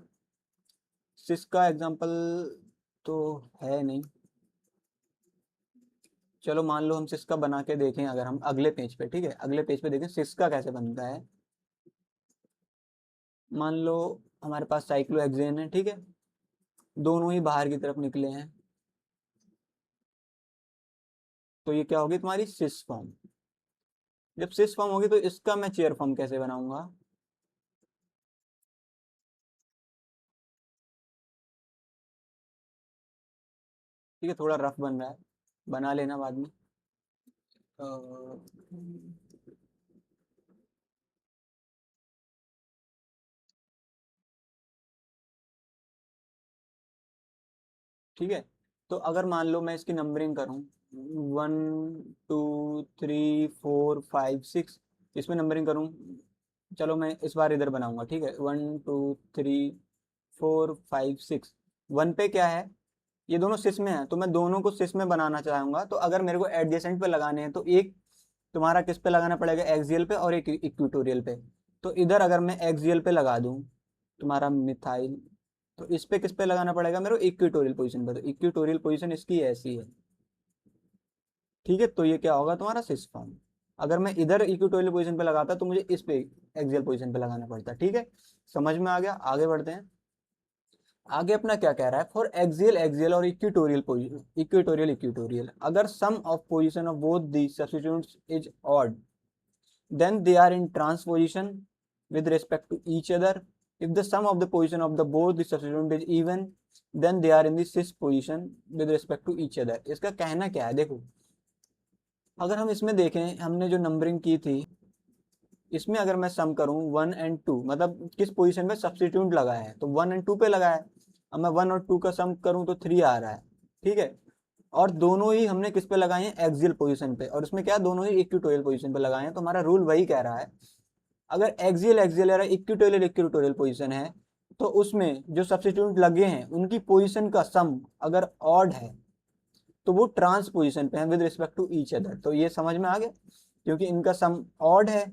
Speaker 1: सिस्का एग्जांपल तो है नहीं, चलो मान लो हम सिस्का बना के देखें, अगर हम अगले पेज पे, ठीक है, अगले पेज पे देखें सिस्का कैसे बनता है। मान लो हमारे पास साइक्लोहेक्सेन है, ठीक है, दोनों ही बाहर की तरफ निकले हैं, तो ये क्या होगी तुम्हारी सिस फॉर्म। जब सिस फॉर्म होगी तो इसका मैं चेयर फॉर्म कैसे बनाऊंगा, ठीक है, थोड़ा रफ बन रहा है, बना लेना बाद में। अ, ठीक है। तो अगर मान लो मैं इसकी नंबरिंग करूं 1 2 3 4 5 6, इसमें नंबरिंग करूं, चलो मैं इस बार इधर बनाऊंगा, ठीक है, 1 2 3 4 5 6। 1 पे क्या है, ये दोनों सिस में है, तो मैं दोनों को सिस में बनाना चाहूंगा, तो अगर मेरे को एडजेसेंट पे लगाने हैं तो एक तुम्हारा किस पे लगाना पड़ेगा, एक्सियल पे, और एक इक्वेटोरियल पे। तो इधर अगर मैं एक्सियल पे लगा दूं तुम्हारा मिथाइल, तो इस पे किस पे लगाना पड़ेगा मेरे को, इक्वेटोरियल पोजीशन पे, तो इक्वेटोरियल पोजीशन इसकी ऐसी है, ठीक है। तो ये क्या होगा तुम्हारा सिस फॉर्म। अगर मैं इधर इक्वेटोरियल पोजीशन पे लगाता तो मुझे इस पे एक्सियल पोजीशन पे लगाना पड़ता, ठीक है। समझ में आ गया, आगे बढ़ते हैं। आगे अपना क्या कह रहा है, फॉर एक्सियल एक्सियल और इक्वेटोरियल पोजीशन, इक्वेटोरियल इक्वेटोरियल, अगर sum of position of both the substituents is odd, then they are in transposition with respect to each other. If the sum of the position of the both the substituent is even, then they are in the cis position with respect to each other. इसका कहना क्या है, देखो अगर हम इसमें देखें, हमने जो नंबरिंग की थी, इसमें अगर मैं सम करूं 1 और 2, मतलब किस पोजीशन पे सब्स्टिट्यूट लगा है, तो 1 और 2 पे लगा है। अब मैं 1 और 2 का सम करूं तो 3 आ रहा है, ठीक है। और दोनों ही हमने किस पे लगाए हैं, एक्सियल पोजीशन पे, और इसमें क्या दोनों ही इक्वेटोरियल पोजीशन पे लगाए हैं, तो हमारा रूल वही कह रहा है, अगर एक्सियल एक्सियल या इक्वेटोरियल इक्वेटोरियल पोजीशन है, तो उसमें जो सब्स्टिट्यूट लगे हैं उनकी पोजीशन का सम अगर ऑड है तो वो ट्रांस पोजीशन पे है with respect to each other. तो ये समझ में आ गया, क्योंकि इनका सम ऑड है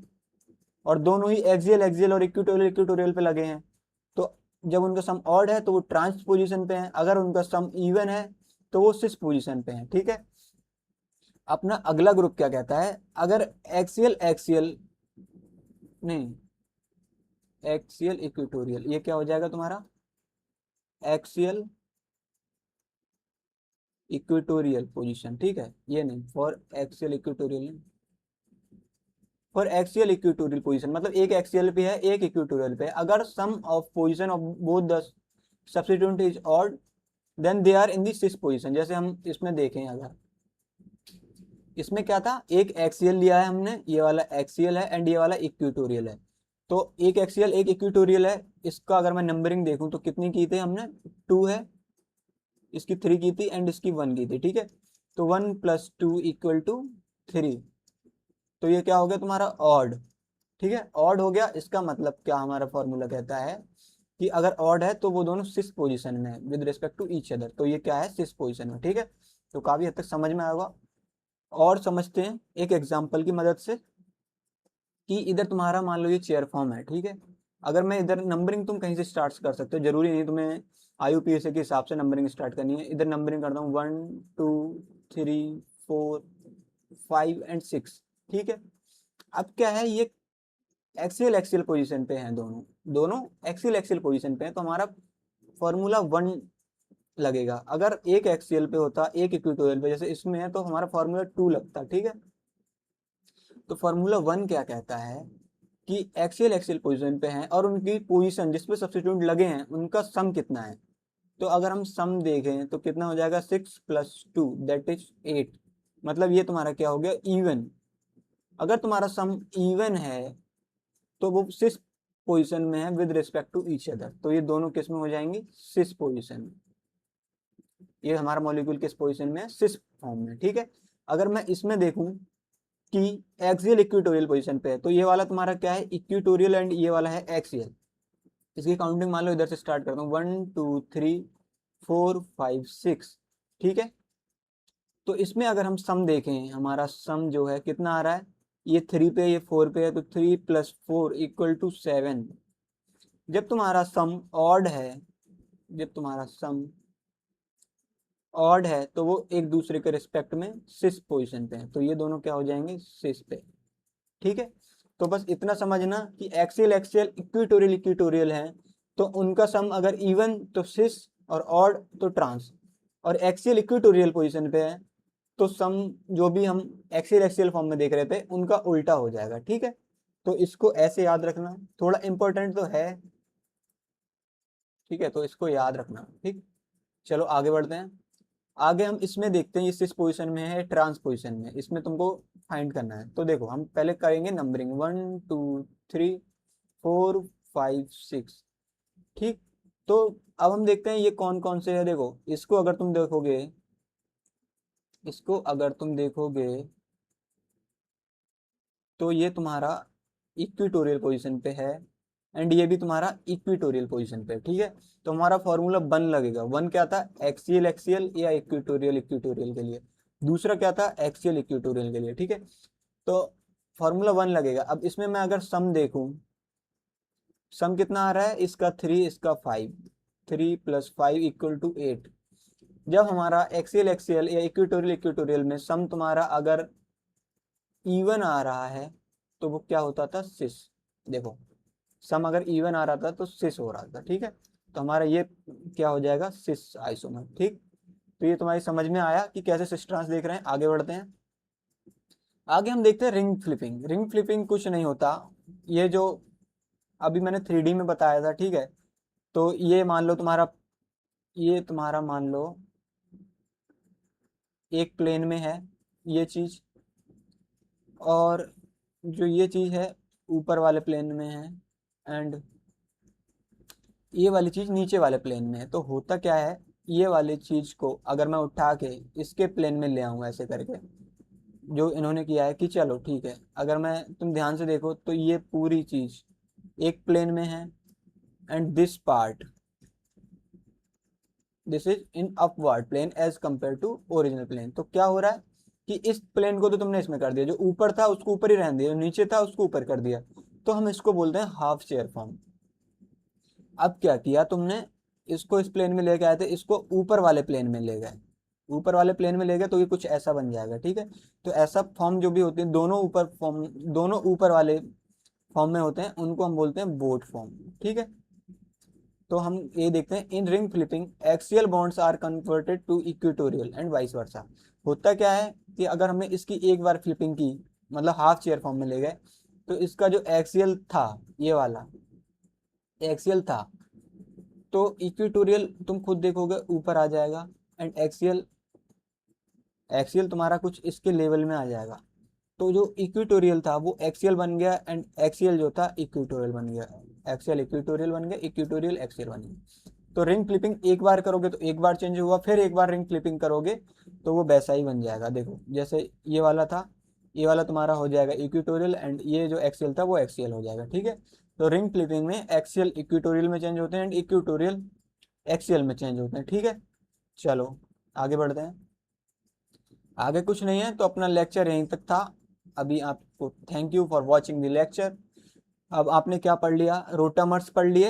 Speaker 1: और दोनों ही एक्सियल एक्सियल और इक्वेटोरियल इक्वेटोरियल पे लगे हैं, तो जब उनका सम ऑड है तो वो ट्रांस पोजीशन पे है, अगर उनका सम इवन है तो वो सिस पोजीशन पे है, ठीक है। अपना अगला ग्रुप क्या कहता है, अगर एक्सियल एक्सियल, नहीं, एक्सियल इक्वेटोरियल, ये क्या हो जाएगा तुम्हारा एक्सियल इक्वेटोरियल पोजीशन, ठीक है, ये नहीं, for axial equatorial, for axial equatorial position, मतलब एक एक्सियल पे है एक इक्वेटोरियल पे, अगर sum of position of both the substituent is odd, then they are in the cis position. जैसे हम इसमें देखें, अगर इसमें क्या था, एक एक्सियल लिया है हमने, ये वाला एक्सियल है एंड ये वाला इक्वेटोरियल है, तो एक एक्सियल एक इक्वेटोरियल है, इसका अगर मैं नंबरिंग देखूं तो कितनी की थी हमने, 2 है, इसकी 3 की थी एंड इसकी 1 की थी, ठीक है। तो 1 + 2 = 3, तो ये क्या हो गया तुम्हारा ऑड, ठीक है, ऑड हो गया। इसका मतलब क्या, हमारा फॉर्मूला कहता है कि अगर ऑड है तो वो दोनों सिस पोजीशन में है with respect to each other, तो ये क्या है सिस पोजीशन में, ठीक है। तो काफी हद तक समझ में आया होगा। और समझते हैं एक एग्जाम्पल की मदद से, कि इधर तुम्हारा मान लो ये चेयर फॉर्म है, ठीक है। अगर मैं इधर नंबरिंग, तुम कहीं से स्टार्ट कर सकते हो, जरूरी नहीं तुम्हें IUPAC के हिसाब से नंबरिंग स्टार्ट करनी है। इधर नंबरिंग करता हूँ 1 2 3 4 5 एंड 6, ठीक है। अब क्या है, ये एक्सियल पोजीशन पे हैं, दोनों एक्सियल पोजीशन पे हैं, तो हमारा फॉर्मूला 1 लगेगा। अगर एक एक्सियल पे होता, एक इक्वेटोरियल पे, जैसे इसमें है, तो हमारा फॉर्मूला 2 लगता, ठीक है। तो फॉर्मूला 1 क्या कहता है कि एक्सियल पोजीशन पे हैं और उनकी पोजीशन जिस पे सब्स्टिट्यूट लगे हैं उनका सम कितना है। तो अगर हम सम देखें तो कितना हो जाएगा, 6 + 2 दैट इज 8। मतलब ये तुम्हारा क्या हो गया, इवन। अगर तुम्हारा सम इवन है तो वो सिस पोजीशन में है with respect to each other, तो ये दोनों किस में हो जाएंगी, सिस पोजीशन में। ये हमारा मॉलिक्यूल किस पोजीशन में है, सिस फॉर्म में, ठीक है। अगर मैं इसमें देखूं कि एक्सियल इक्वेटोरियल पोजीशन पे है, तो ये वाला तुम्हारा क्या है, इक्वेटोरियल, एंड ये वाला है एक्सियल। इसकी काउंटिंग मान लो इधर से स्टार्ट करता हूँ, 1 2 3 4 5 6, ठीक है। तो इसमें अगर हम सम देखें, हमारा सम जो है कितना आ रहा है, ये 3 पे, ये 4 पे है, तो 3 + 4 = 7। जब तुम्हारा सम ऑड है, जब तुम्हारा सम ऑड है, तो वो एक दूसरे के रिस्पेक्ट में सिस पोजीशन पे है, तो ये दोनों क्या हो जाएंगे, सिस पे, ठीक है। तो बस इतना समझना कि एक्सियल इक्वेटोरियल है, तो उनका सम अगर इवन तो सिस और ऑड तो ट्रांस, और एक्सियल इक्वेटोरियल पोजीशन पे है तो सम जो भी हम एक्सियल फॉर्म में देख रहे थे उनका उल्टा हो जाएगा, ठीक है। तो इसको ऐसे याद रखना, थोड़ा इंपॉर्टेंट तो है, ठीक है, तो इसको याद रखना, ठीक। चलो आगे बढ़ते हैं। आगे हम इसमें देखते हैं, ये किस पोजीशन में है, ट्रांस पोजीशन में, इसमें तुमको फाइंड करना है। तो देखो हम पहले करेंगे नंबरिंग, 1 2 3 4 5 6, ठीक। तो अब हम देखते हैं ये कौन कौन से है। देखो इसको अगर तुम देखोगे, इसको अगर तुम देखोगे तो ये तुम्हारा इक्वेटोरियल पोजीशन पे है, एंड ये भी तुम्हारा इक्वेटोरियल पोजीशन पे है, ठीक है। तो हमारा फॉर्मूला 1 लगेगा। 1 क्या था, एक्सियल या इक्वेटोरियल के लिए। दूसरा क्या था, एक्सियल इक्वेटोरियल के लिए, ठीक है। तो फॉर्मूला 1 लगेगा। अब इसमें मैं अगर सम देखूं, सम कितना आ रहा है, इसका 3 इसका 5, 3 + 5 = 8। जब हमारा एक्सियल या इक्वेटोरियल में सम तुम्हारा अगर इवन आ रहा है तो वो क्या होता था, सिस। देखो सम अगर इवन आ रहा था तो सिस हो रहा था, ठीक है। तो हमारा ये क्या हो जाएगा, सिस आइसोमर, ठीक। तो ये तुम्हारी समझ में आया कि कैसे सिस ट्रांस देख रहे हैं। आगे बढ़ते हैं। आगे हम देखते हैं रिंग फ्लिपिंग। रिंग फ्लिपिंग कुछ नहीं होता, ये जो अभी मैंने 3D में बताया था, ठीक है। तो ये मान लो तुम्हारा, ये तुम्हारा मान लो एक प्लेन में है ये चीज, और जो ये चीज है ऊपर वाले प्लेन में है, एंड ये वाली चीज नीचे वाले प्लेन में है। तो होता क्या है, ये वाली चीज को अगर मैं उठा के इसके प्लेन में ले आऊंगा ऐसे करके, जो इन्होंने किया है कि चलो ठीक है, अगर मैं, तुम ध्यान से देखो तो ये पूरी चीज एक प्लेन में है, and this part, this is in upward plane as compare to original plane. तो क्या हो रहा है कि इस प्लेन को तो तुमने इसमें कर दिया, जो ऊपर था उसको ऊपर ही रहने दिया, जो नीचे था उसको ऊपर कर दिया, तो हम इसको बोलते हैं हाफ चेयर फॉर्म। अब क्या किया तुमने, इसको इस प्लेन में लेके आए थे, इसको ऊपर वाले प्लेन में ले गए, ऊपर वाले प्लेन में ले गए, तो ये कुछ ऐसा बन जाएगा, ठीक है। तो ऐसा फॉर्म जो भी होते हैं, दोनों ऊपर फॉर्म, दोनों ऊपर वाले फॉर्म में होते हैं, उनको हम बोलते हैं बोट फॉर्म, ठीक है। तो हम ये देखते हैं, in ring flipping axial bonds are converted to equatorial and vice versa. होता क्या है कि अगर हमने इसकी एक बार फ्लिपिंग की, मतलब हाफ चेयर फॉर्म में ले गए, तो इसका जो एक्सियल था, ये वाला एक्सियल था, तो इक्वेटोरियल तुम खुद देखोगे ऊपर आ जाएगा, एंड एक्सियल, एक्सियल तुम्हारा कुछ इसके लेवल में आ जाएगा। तो जो इक्वेटोरियल था वो एक्सियल बन गया, एंड एक्सियल जो था इक्वेटोरियल बन गया, एक्सियल इक्वेटोरियल बन गया, इक्वेटोरियल एक्सियल बन गया। तो रिंग फ्लिपिंग एक बार करोगे तो एक बार चेंज हुआ, फिर एक बार रिंग फ्लिपिंग करोगे तो वो वैसा ही बन जाएगा। देखो जैसे ये वाला था, ये वाला तुम्हारा हो जाएगा इक्वेटोरियल, एंड ये जो एक्सियल था वो एक्सियल हो जाएगा, ठीक है। तो रिंग फ्लिपिंग में एक्सियल इक्वेटोरियल में चेंज होते हैं, एंड इक्वेटोरियल एक्सियल में चेंज होते हैं, ठीक है। चलो आगे बढ़ते हैं। आगे कुछ नहीं है, तो अपना लेक्चर यहीं तक था अभी। आपको thank you for watching the lecture. अब आपने क्या पढ़ लिया, रोटामर्स पढ़ लिए,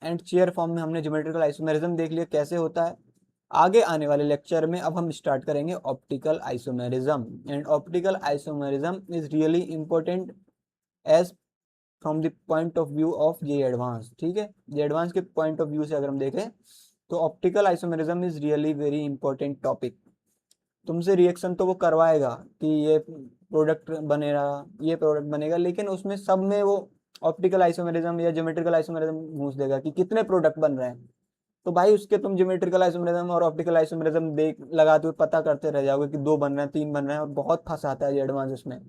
Speaker 1: एंड चेयर फॉर्म में हमने ज्योमेट्रिकल आइसोमेरिज्म देख लिया कैसे होता है, आगे आने वाले लेक्चर में अब हम स्टार्ट करेंगे optical isomerism, and optical isomerism is really important as from the point of view of JEE advance. ठीक है, जे एडवांस के पॉइंट ऑफ व्यू से अगर हम देखें तो optical isomerism is really very important topic. तुमसे रिएक्शन तो वो करवाएगा कि ये प्रोडक्ट बनेगा, ये प्रोडक्ट बनेगा, लेकिन उसमें सब में वो ऑप्टिकल आइसोमेरिज्म या ज्योमेट्रिकल आइसोमेरिज्म घूस देगा कि कितने प्रोडक्ट बन रहे हैं। तो भाई उसके तुम ज्योमेट्रिकल आइसोमेरिज्म और ऑप्टिकल आइसोमेरिज्म देख लगाते हुए पता करते रह जाओगे कि 2 बन रहे हैं, 3 बन रहे हैं, और बहुत फंसाता है ये एडवांस उसमें।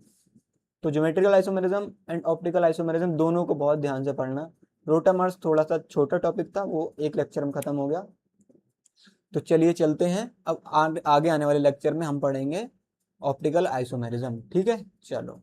Speaker 1: तो geometrical isomerism and optical isomerism दोनों को बहुत ध्यान से पढ़ना। रोटामर्स थोड़ा सा छोटा टॉपिक था, वो एक लेक्चर में खत्म हो गया। तो चलिए चलते हैं, अब आगे आने वाले लेक्चर में हम पढ़ेंगे ऑप्टिकल आइसोमेरिज्म। ठीक है, चलो।